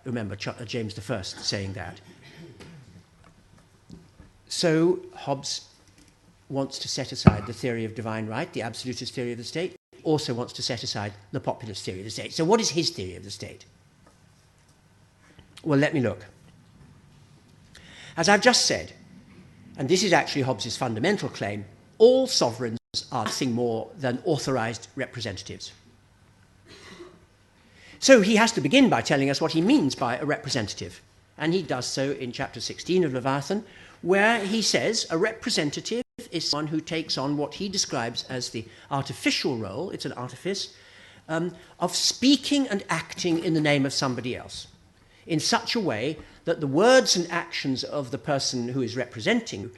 C: Remember James I saying that. So Hobbes wants to set aside the theory of divine right, the absolutist theory of the state, also wants to set aside the populist theory of the state. So what is his theory of the state? Well, let me look. As I've just said, and this is actually Hobbes's fundamental claim, all sovereigns are nothing more than authorized representatives. So he has to begin by telling us what he means by a representative. And he does so in chapter 16 of Leviathan, where he says a representative is someone who takes on what he describes as the artificial role, it's an artifice, of speaking and acting in the name of somebody else, in such a way that the words and actions of the person who is representing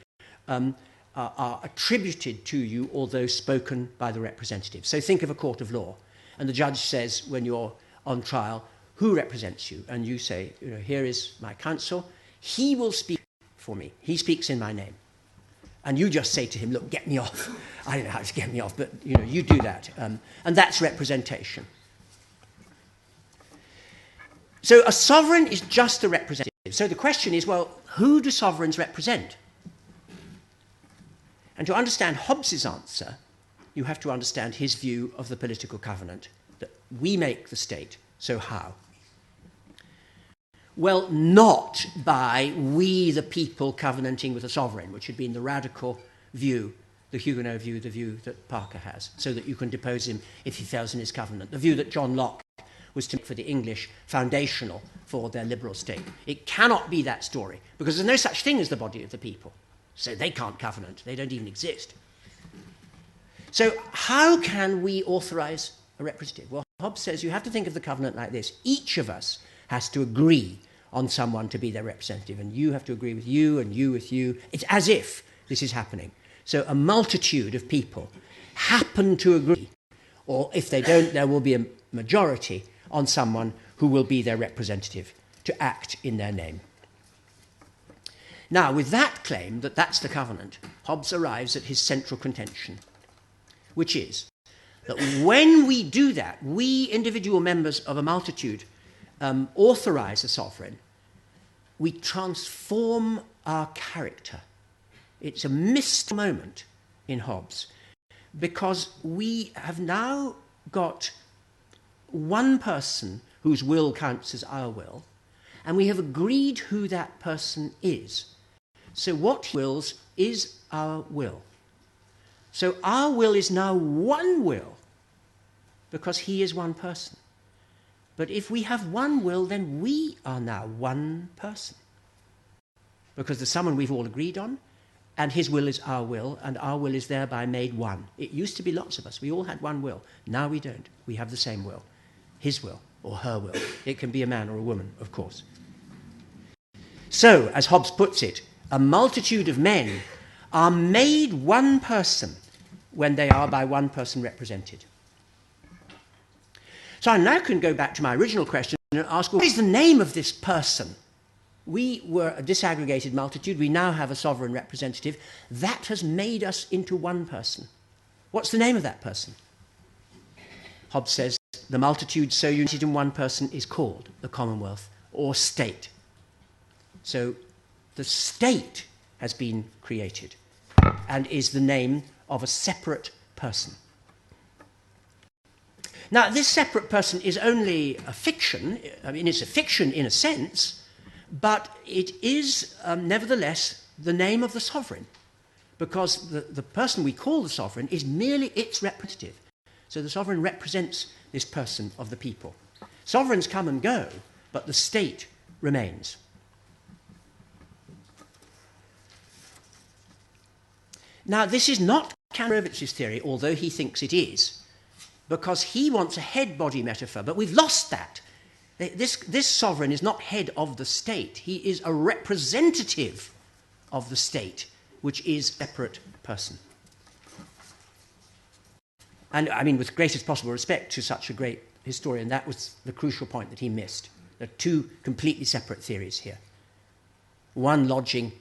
C: you are attributed to you, although spoken by the representative. So think of a court of law, and the judge says, when you're on trial, who represents you? And you say, here is my counsel. He will speak for me. He speaks in my name. And you just say to him, look, get me off. I don't know how to get me off, but you do that. And that's representation. So a sovereign is just a representative. So the question is, well, who do sovereigns represent? And to understand Hobbes's answer, you have to understand his view of the political covenant, that we make the state. So how? Well, not by we, the people, covenanting with a sovereign, which had been the radical view, the Huguenot view, the view that Parker has, so that you can depose him if he fails in his covenant, the view that John Locke was to make for the English foundational for their liberal state. It cannot be that story, because there's no such thing as the body of the people. So they can't covenant. They don't even exist. So how can we authorize a representative? Well, Hobbes says you have to think of the covenant like this. Each of us has to agree on someone to be their representative, and you have to agree with you, and you with you. It's as if this is happening. So a multitude of people happen to agree, or if they don't, there will be a majority on someone who will be their representative to act in their name. Now, with that claim that that's the covenant, Hobbes arrives at his central contention, which is that when we do that, we, individual members of a multitude, authorize a sovereign, we transform our character. It's a missed moment in Hobbes, because we have now got one person whose will counts as our will, and we have agreed who that person is. So what he wills is our will. So our will is now one will, because he is one person. But if we have one will, then we are now one person, because there's someone we've all agreed on, and his will is our will, and our will is thereby made one. It used to be lots of us. We all had one will. Now we don't. We have the same will, his will or her will. It can be a man or a woman, of course. So, as Hobbes puts it, a multitude of men are made one person when they are by one person represented. So I now can go back to my original question and ask, well, what is the name of this person? We were a disaggregated multitude. We now have a sovereign representative. That has made us into one person. What's the name of that person? Hobbes says the multitude so united in one person is called the Commonwealth or state. So the state has been created and is the name of a separate person. Now, this separate person is only a fiction. I mean, it's a fiction in a sense, but it is nevertheless the name of the sovereign, because the person we call the sovereign is merely its representative. So the sovereign represents this person of the people. Sovereigns come and go, but the state remains. Now, this is not Kantorovic's theory, although he thinks it is, because he wants a head-body metaphor, but we've lost that. This sovereign is not head of the state. He is a representative of the state, which is a separate person. And I mean, with greatest possible respect to such a great historian, that was the crucial point that he missed. There are two completely separate theories here. One lodging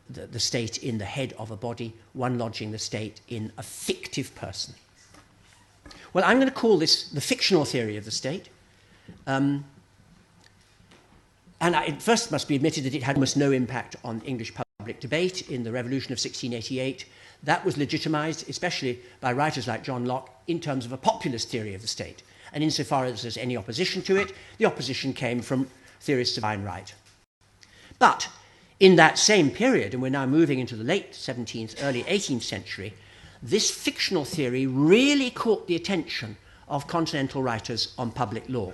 C: the state in the head of a body, one lodging the state in a fictive person. Well, I'm going to call this the fictional theory of the state. And it first must be admitted that it had almost no impact on English public debate in the Revolution of 1688. That was legitimised, especially by writers like John Locke, in terms of a populist theory of the state. And insofar as there's any opposition to it, the opposition came from theorists of divine right. But in that same period, and we're now moving into the late 17th, early 18th century, this fictional theory really caught the attention of continental writers on public law.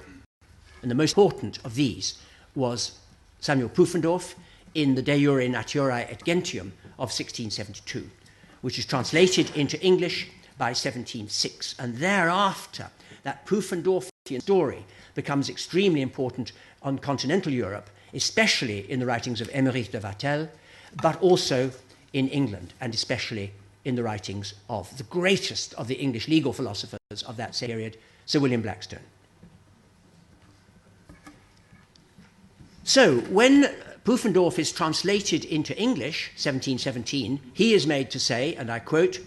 C: And the most important of these was Samuel Pufendorf in the De Jure Naturae et Gentium of 1672, which is translated into English by 1706. And thereafter, that Pufendorfian story becomes extremely important on continental Europe, especially in the writings of Emmerich de Vattel, but also in England, and especially in the writings of the greatest of the English legal philosophers of that same period, Sir William Blackstone. So, when Pufendorf is translated into English, 1717, he is made to say, and I quote,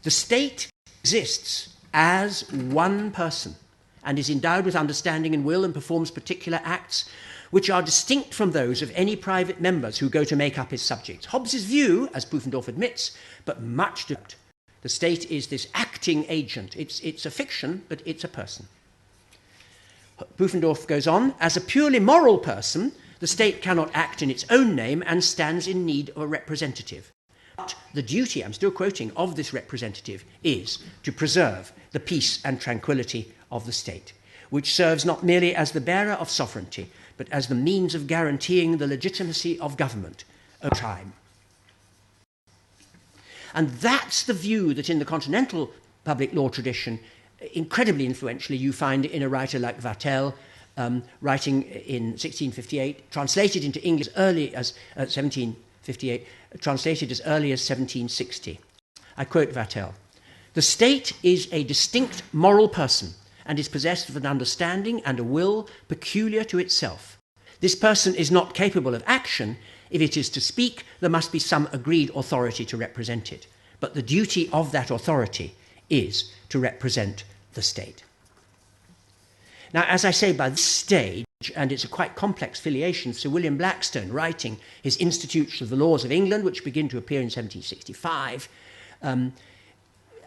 C: "The state exists as one person and is endowed with understanding and will and performs particular acts which are distinct from those of any private members who go to make up his subjects." Hobbes's view, as Pufendorf admits, but much different. The state is this acting agent. It's a fiction, but it's a person. Pufendorf goes on, "As a purely moral person, the state cannot act in its own name and stands in need of a representative. But the duty, I'm still quoting, of this representative is to preserve the peace and tranquility of the state, which serves not merely as the bearer of sovereignty, but as the means of guaranteeing the legitimacy of government over time." And that's the view that in the continental public law tradition, incredibly influentially, you find in a writer like Vattel, writing in 1658, translated into English as early as 1758, translated as early as 1760. I quote Vattel, "The state is a distinct moral person and is possessed of an understanding and a will peculiar to itself. This person is not capable of action. If it is to speak, there must be some agreed authority to represent it. But the duty of that authority is to represent the state." Now, as I say, by this stage, and it's a quite complex filiation, Sir William Blackstone, writing his Institutes of the Laws of England, which begin to appear in 1765,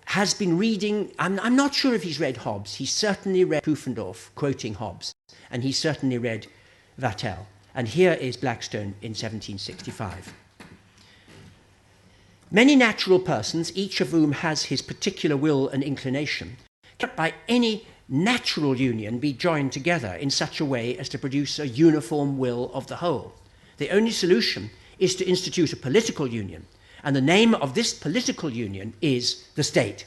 C: has been reading, I'm not sure if he's read Hobbes, he certainly read Pufendorf, quoting Hobbes, and he certainly read Vattel. And here is Blackstone in 1765. "Many natural persons, each of whom has his particular will and inclination, cannot by any natural union be joined together in such a way as to produce a uniform will of the whole. The only solution is to institute a political union, and the name of this political union is the state."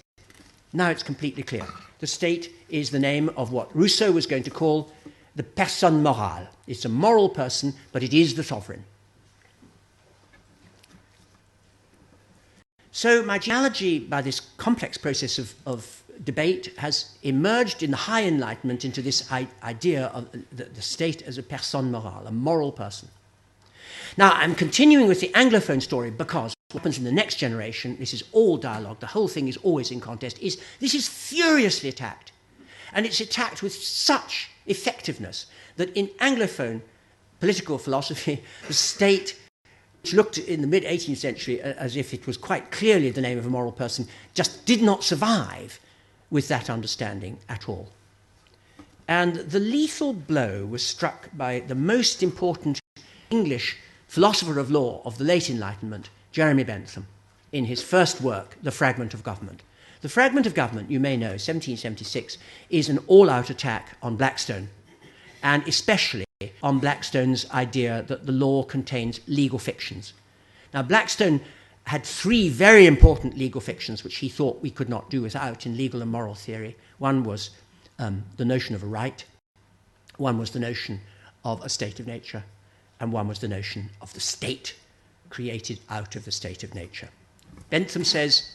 C: Now it's completely clear. The state is the name of what Rousseau was going to call the personne morale. It's a moral person, but it is the sovereign. So my genealogy, by this complex process of debate, has emerged in the high Enlightenment into this idea of the state as a personne morale, a moral person. Now, I'm continuing with the Anglophone story because what happens in the next generation, this is all dialogue, the whole thing is always in contest, is this is furiously attacked. And it's attacked with such effectiveness that in Anglophone political philosophy, the state, which looked in the mid-18th century as if it was quite clearly the name of a moral person, just did not survive with that understanding at all. And the lethal blow was struck by the most important English philosopher of law of the late Enlightenment, Jeremy Bentham, in his first work, The Fragment of Government. The Fragment of Government, you may know, 1776, is an all-out attack on Blackstone, and especially on Blackstone's idea that the law contains legal fictions. Now, Blackstone had three very important legal fictions which he thought we could not do without in legal and moral theory. One was the notion of a right, one was the notion of a state of nature, and one was the notion of the state created out of the state of nature. Bentham says,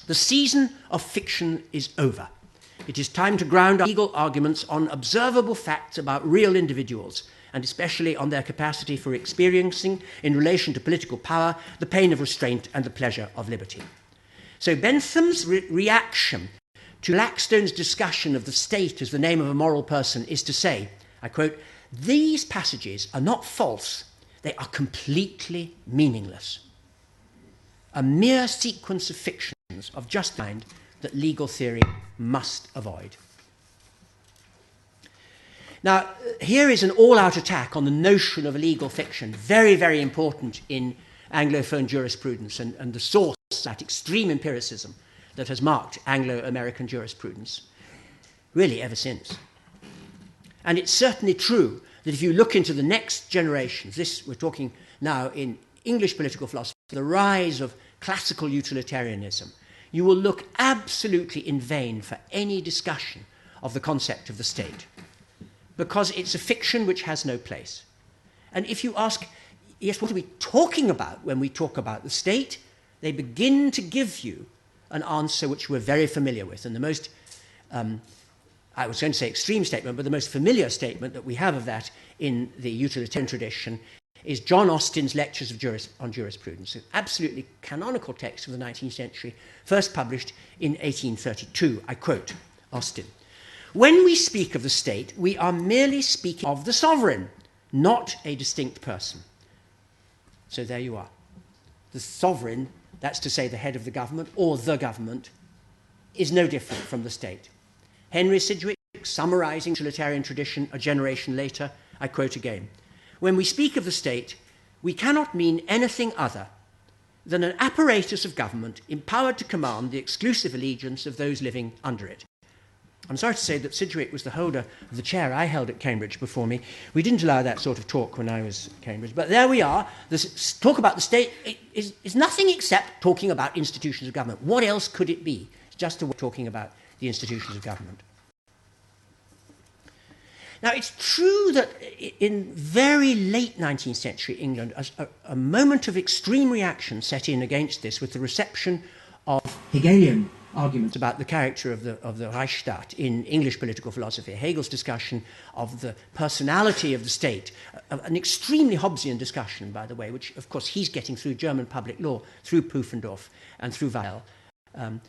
C: "The season of fiction is over. It is time to ground our legal arguments on observable facts about real individuals, and especially on their capacity for experiencing, in relation to political power, the pain of restraint and the pleasure of liberty." So Bentham's reaction to Blackstone's discussion of the state as the name of a moral person is to say, I quote, "These passages are not false, they are completely meaningless. A mere sequence of fictions of just kind that legal theory must avoid." Now, here is an all-out attack on the notion of a legal fiction, very, very important in Anglophone jurisprudence and the source of that extreme empiricism that has marked Anglo-American jurisprudence, really ever since. And it's certainly true that if you look into the next generations, we're talking now in English political philosophy, the rise of classical utilitarianism, you will look absolutely in vain for any discussion of the concept of the state, because it's a fiction which has no place. And if you ask, yes, what are we talking about when we talk about the state, they begin to give you an answer which we're very familiar with. And the most, I was going to say extreme statement, but the most familiar statement that we have of that in the utilitarian tradition is John Austin's Lectures on Jurisprudence, an absolutely canonical text of the 19th century, first published in 1832. I quote Austin, "When we speak of the state, we are merely speaking of the sovereign, not a distinct person." So there you are. The sovereign, that's to say the head of the government, or the government, is no different from the state. Henry Sidgwick, summarizing utilitarian tradition a generation later, I quote again, "When we speak of the state, we cannot mean anything other than an apparatus of government empowered to command the exclusive allegiance of those living under it." I'm sorry to say that Sidgwick was the holder of the chair I held at Cambridge before me. We didn't allow that sort of talk when I was at Cambridge. But there we are. This talk about the state is nothing except talking about institutions of government. What else could it be? It's just talking about the institutions of government. Now, it's true that in very late 19th century England, a moment of extreme reaction set in against this with the reception of Hegelian arguments about the character of the Reichsstaat in English political philosophy, Hegel's discussion of the personality of the state, an extremely Hobbesian discussion, by the way, which, of course, he's getting through German public law, through Pufendorf and through Weil, and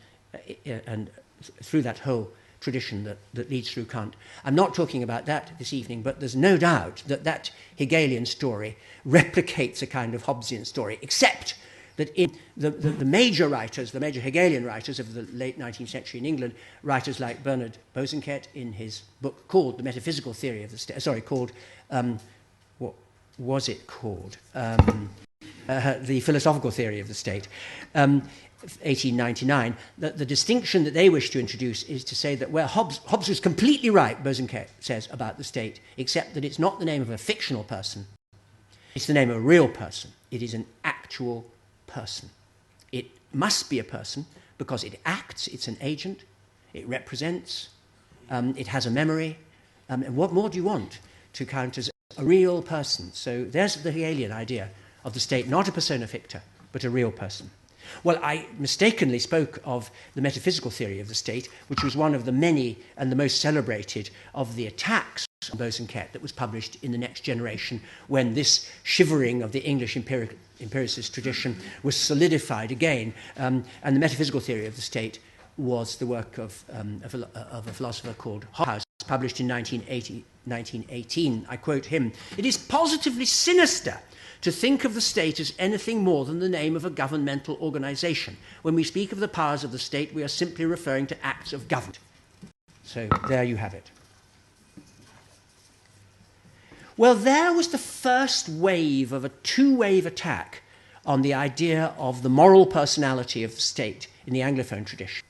C: through that whole tradition that leads through Kant. I'm not talking about that this evening, but there's no doubt that Hegelian story replicates a kind of Hobbesian story, except that in the major writers, the major Hegelian writers of the late 19th century in England, writers like Bernard Bosanquet in his book called The Metaphysical Theory of the State, what was it called? The Philosophical Theory of the State, 1899, the distinction that they wish to introduce is to say that where Hobbes was completely right, Bosanquet says, about the state, except that it's not the name of a fictional person, it's the name of a real person. It is an actual person. It must be a person because it acts, it's an agent, it represents, it has a memory, and what more do you want to count as a real person? So there's the Hegelian idea of the state, not a persona ficta, but a real person. Well, I mistakenly spoke of the metaphysical theory of the state, which was one of the many and the most celebrated of the attacks on Bosanquet that was published in the next generation, when this shivering of the English empiricist tradition was solidified again. And the metaphysical theory of the state was the work of a philosopher called Hobhouse, published in 1918. I quote him, "It is positively sinister to think of the state as anything more than the name of a governmental organization. When we speak of the powers of the state, we are simply referring to acts of government." So there you have it. Well, there was the first wave of a two-wave attack on the idea of the moral personality of the state in the Anglophone tradition.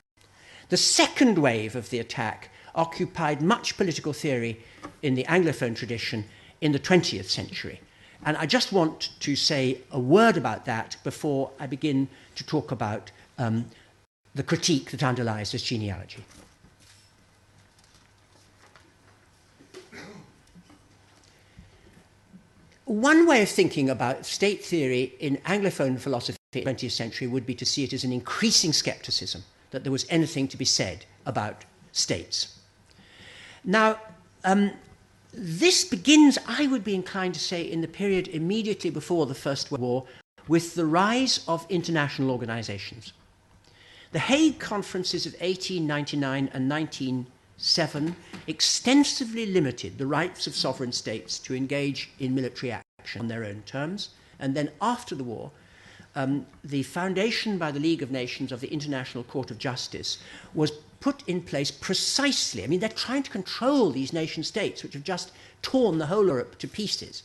C: The second wave of the attack occupied much political theory in the Anglophone tradition in the 20th century. And I just want to say a word about that before I begin to talk about the critique that underlies this genealogy. One way of thinking about state theory in Anglophone philosophy in the 20th century would be to see it as an increasing skepticism that there was anything to be said about states. Now, this begins, I would be inclined to say, in the period immediately before the First World War, with the rise of international organizations. The Hague Conferences of 1899 and 1907 extensively limited the rights of sovereign states to engage in military action on their own terms, and then after the war, the foundation by the League of Nations of the International Court of Justice was put in place precisely. I mean, they're trying to control these nation states, which have just torn the whole Europe to pieces,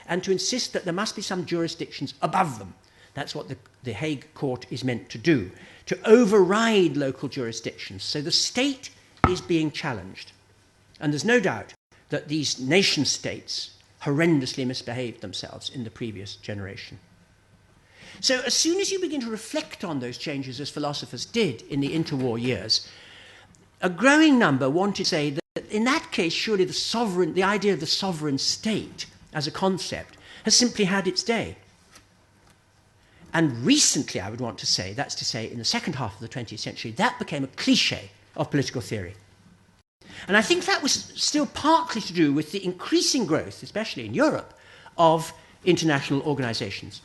C: and to insist that there must be some jurisdictions above them. That's what the Hague Court is meant to do, to override local jurisdictions. So the state is being challenged. And there's no doubt that these nation states horrendously misbehaved themselves in the previous generation. So as soon as you begin to reflect on those changes, as philosophers did in the interwar years, a growing number want to say that in that case, surely the idea of the sovereign state as a concept has simply had its day. And recently, I would want to say, that's to say in the second half of the 20th century, that became a cliche of political theory. And I think that was still partly to do with the increasing growth, especially in Europe, of international organizations.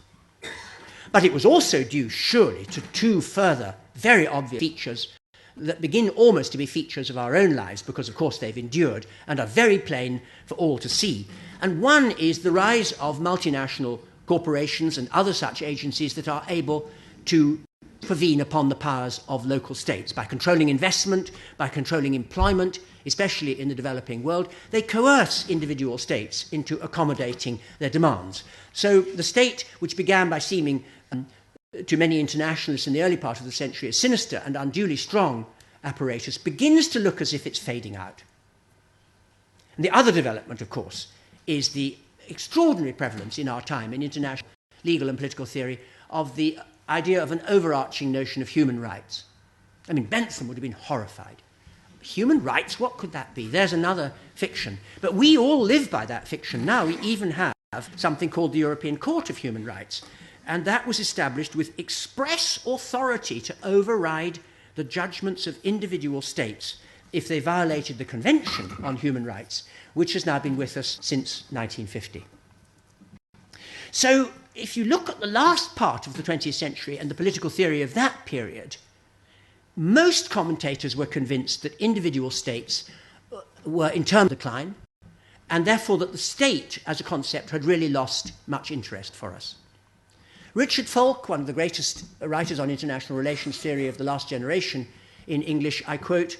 C: But it was also due, surely, to two further very obvious features that begin almost to be features of our own lives, because, of course, they've endured and are very plain for all to see. And one is the rise of multinational corporations and other such agencies that are able to intervene upon the powers of local states by controlling investment, by controlling employment, especially in the developing world. They coerce individual states into accommodating their demands. So the state, which began by seeming to many internationalists in the early part of the century a sinister and unduly strong apparatus, begins to look as if it's fading out. And the other development, of course, is the extraordinary prevalence in our time in international legal and political theory of the idea of an overarching notion of human rights. I mean, Bentham would have been horrified. Human rights, what could that be? There's another fiction. But we all live by that fiction now. We even have something called the European Court of Human Rights. And that was established with express authority to override the judgments of individual states if they violated the Convention on Human Rights, which has now been with us since 1950. So if you look at the last part of the 20th century and the political theory of that period, most commentators were convinced that individual states were in terms of decline, and therefore that the state as a concept had really lost much interest for us. Richard Falk, one of the greatest writers on international relations theory of the last generation in English, I quote,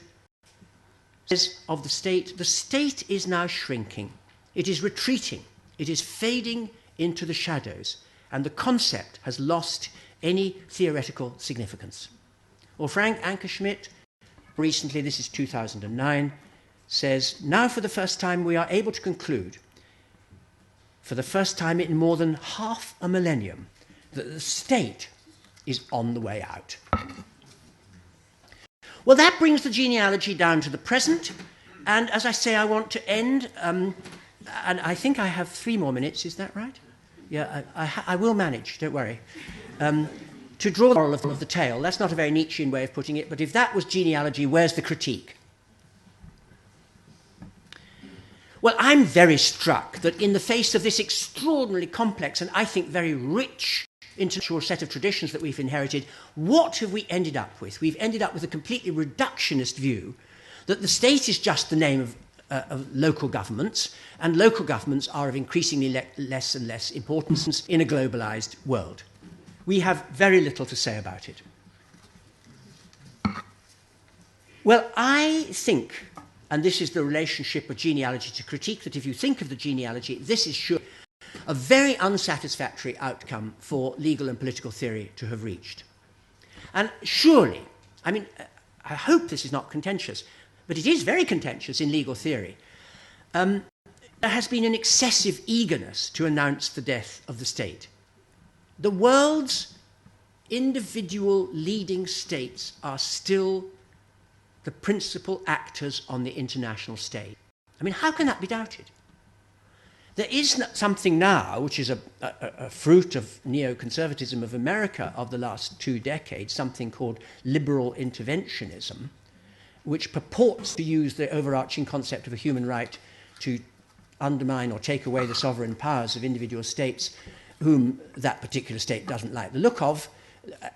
C: says of the state is now shrinking, it is retreating, it is fading into the shadows, and the concept has lost any theoretical significance. Or Frank Ankerschmidt, recently, this is 2009, says, now for the first time we are able to conclude, for the first time in more than half a millennium, that the state is on the way out. Well, that brings the genealogy down to the present, and as I say, I want to end, and I think I have 3 more minutes, is that right? Yeah, I will manage, don't worry. To draw the moral of the tale, that's not a very Nietzschean way of putting it, but if that was genealogy, where's the critique? Well, I'm very struck that in the face of this extraordinarily complex and I think very rich intellectual set of traditions that we've inherited, what have we ended up with? We've ended up with a completely reductionist view that the state is just the name of local governments, and local governments are of increasingly less and less importance in a globalized world. We have very little to say about it. Well, I think, and this is the relationship of genealogy to critique, that if you think of the genealogy, this is sure a very unsatisfactory outcome for legal and political theory to have reached. And surely, I mean, I hope this is not contentious, but it is very contentious in legal theory. There has been an excessive eagerness to announce the death of the state. The world's individual leading states are still the principal actors on the international stage. I mean, how can that be doubted? There is something now, which is a fruit of neoconservatism of America of the last 2 decades, something called liberal interventionism, which purports to use the overarching concept of a human right to undermine or take away the sovereign powers of individual states whom that particular state doesn't like the look of,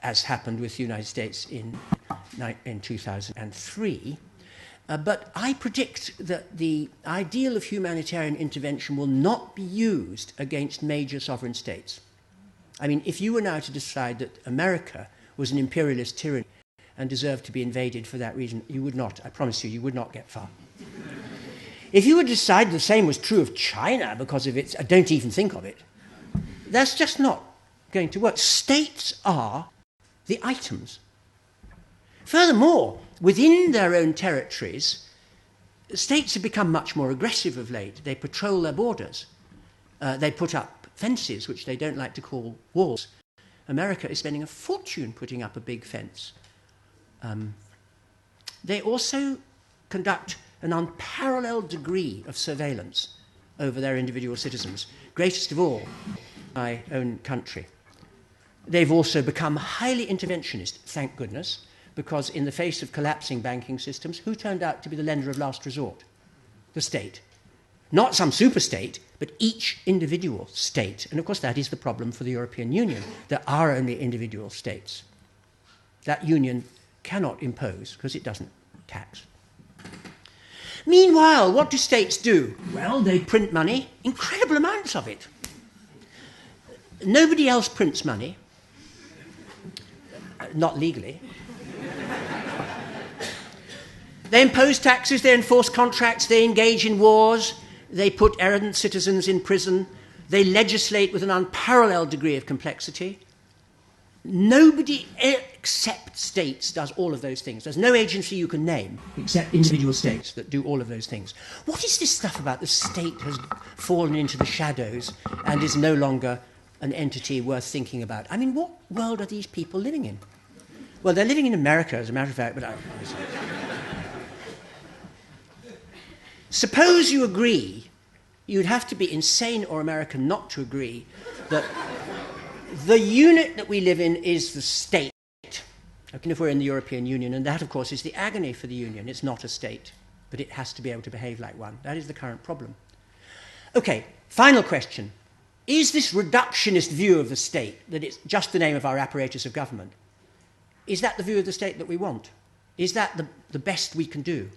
C: as happened with the United States in 2003. But I predict that the ideal of humanitarian intervention will not be used against major sovereign states. I mean, if you were now to decide that America was an imperialist tyranny and deserved to be invaded for that reason, you would not, I promise you, you would not get far. If you would decide the same was true of China because of its, don't even think of it, that's just not going to work. States are the items. Furthermore, within their own territories, states have become much more aggressive of late. They patrol their borders. They put up fences, which they don't like to call walls. America is spending a fortune putting up a big fence. They also conduct an unparalleled degree of surveillance over their individual citizens, greatest of all, my own country. They've also become highly interventionist, thank goodness, because in the face of collapsing banking systems, who turned out to be the lender of last resort? The state. Not some super-state, but each individual state. And of course that is the problem for the European Union. There are only individual states. That union cannot impose, because it doesn't tax. Meanwhile, what do states do? Well, they print money, incredible amounts of it. Nobody else prints money, not legally. They impose taxes, they enforce contracts, they engage in wars, they put errant citizens in prison, they legislate with an unparalleled degree of complexity. Nobody except states does all of those things. There's no agency you can name except individual states that do all of those things. What is this stuff about the state has fallen into the shadows and is no longer an entity worth thinking about? I mean, what world are these people living in? Well, they're living in America, as a matter of fact, but suppose you agree, you'd have to be insane or American not to agree, that the unit that we live in is the state. Even if we're in the European Union, and that, of course, is the agony for the Union. It's not a state, but it has to be able to behave like one. That is the current problem. Okay, final question. Is this reductionist view of the state, that it's just the name of our apparatus of government, is that the view of the state that we want? Is that the best we can do?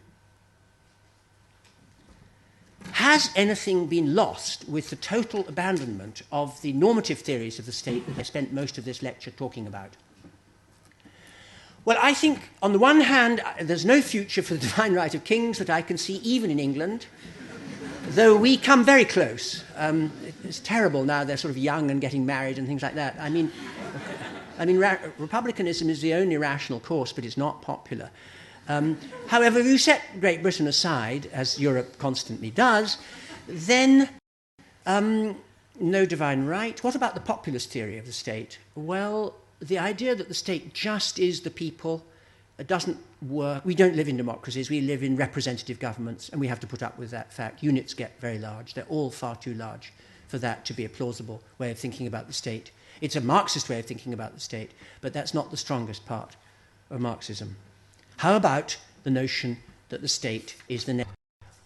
C: Has anything been lost with the total abandonment of the normative theories of the state that I spent most of this lecture talking about? Well, I think, on the one hand, there's no future for the divine right of kings that I can see, even in England, though we come very close. It's terrible now, they're sort of young and getting married and things like that. I mean, republicanism is the only rational course, but it's not popular. However, if you set Great Britain aside, as Europe constantly does, then no divine right. What about the populist theory of the state? Well, the idea that the state just is the people doesn't work. We don't live in democracies, we live in representative governments, and we have to put up with that fact. Units get very large. They're all far too large for that to be a plausible way of thinking about the state. It's a Marxist way of thinking about the state, but that's not the strongest part of Marxism. How about the notion that the state is the name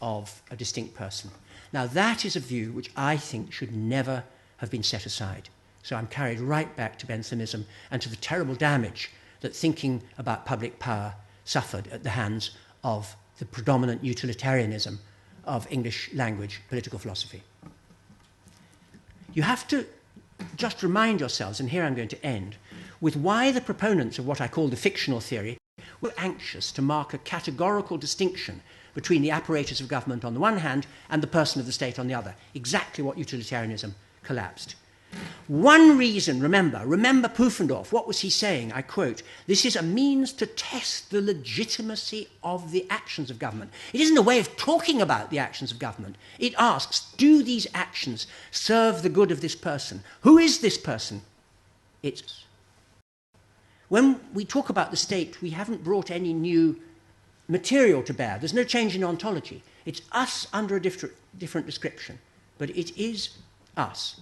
C: of a distinct person? Now, that is a view which I think should never have been set aside. So I'm carried right back to Benthamism and to the terrible damage that thinking about public power suffered at the hands of the predominant utilitarianism of English language political philosophy. You have to just remind yourselves, and here I'm going to end, with why the proponents of what I call the fictional theory were anxious to mark a categorical distinction between the apparatus of government on the one hand and the person of the state on the other. Exactly what utilitarianism collapsed. One reason, remember Pufendorf, what was he saying? I quote, "This is a means to test the legitimacy of the actions of government." It isn't a way of talking about the actions of government. It asks, do these actions serve the good of this person? Who is this person? It's. When we talk about the state, we haven't brought any new material to bear. There's no change in ontology. It's us under a different description, but it is us.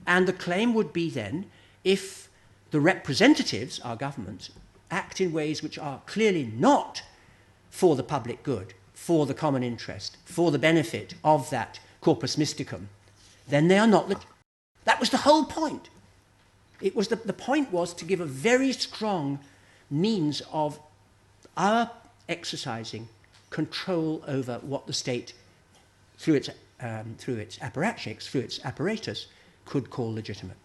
C: And the claim would be then, if the representatives, our governments, act in ways which are clearly not for the public good, for the common interest, for the benefit of that corpus mysticum, then they are not. That was the whole point. It was the point was to give a very strong means of our exercising control over what the state, through its apparatchiks, through its apparatus, could call legitimate.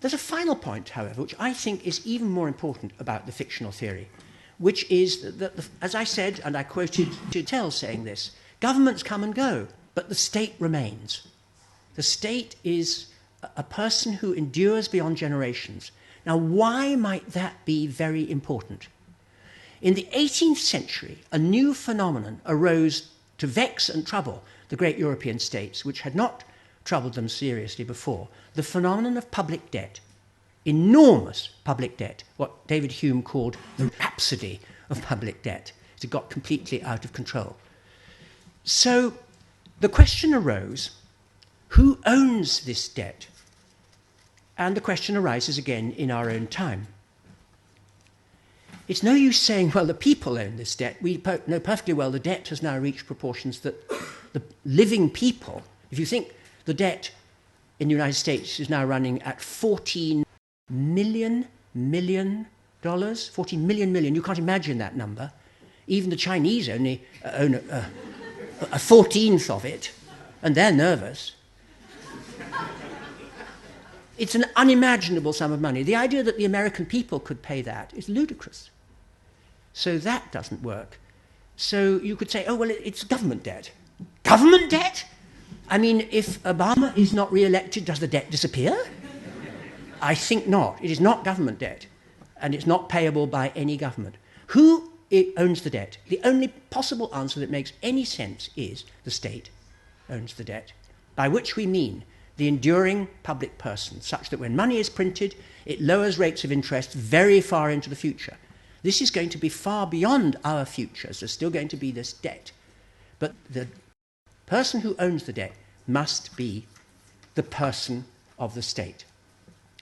C: There's a final point, however, which I think is even more important about the fictional theory, which is that, as I said, and I quoted Tell saying this, governments come and go, but the state remains. The state is a person who endures beyond generations. Now, why might that be very important? In the 18th century, a new phenomenon arose to vex and trouble the great European states, which had not troubled them seriously before, the phenomenon of public debt, enormous public debt, what David Hume called the rhapsody of public debt. It got completely out of control. So the question arose, who owns this debt? And the question arises again in our own time. It's no use saying, well, the people own this debt. We know perfectly well the debt has now reached proportions that the living people, if you think the debt in the United States is now running at $14 million, 14 million. You can't imagine that number. Even the Chinese only own a 14th of it, and they're nervous. It's an unimaginable sum of money. The idea that the American people could pay that is ludicrous. So that doesn't work. So you could say, oh, well, it's government debt. Government debt? I mean, if Obama is not re-elected, does the debt disappear? I think not. It is not government debt, and it's not payable by any government. Who owns the debt? The only possible answer that makes any sense is the state owns the debt, by which we mean the enduring public person, such that when money is printed, it lowers rates of interest very far into the future. This is going to be far beyond our futures. There's still going to be this debt. But the person who owns the debt must be the person of the state.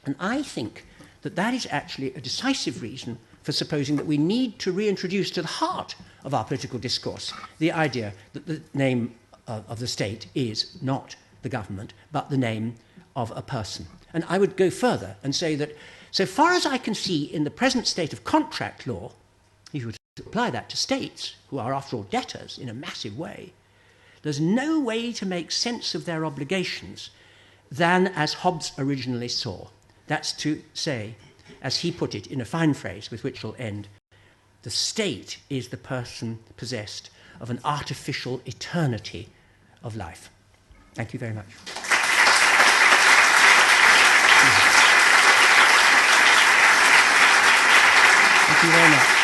C: And I think that that is actually a decisive reason for supposing that we need to reintroduce to the heart of our political discourse the idea that the name of the state is not the government, but the name of a person. And I would go further and say that so far as I can see in the present state of contract law, if you were to apply that to states, who are after all debtors in a massive way, there's no way to make sense of their obligations than as Hobbes originally saw. That's to say, as he put it in a fine phrase with which we'll end, the state is the person possessed of an artificial eternity of life. Thank you very much. Thank you very much.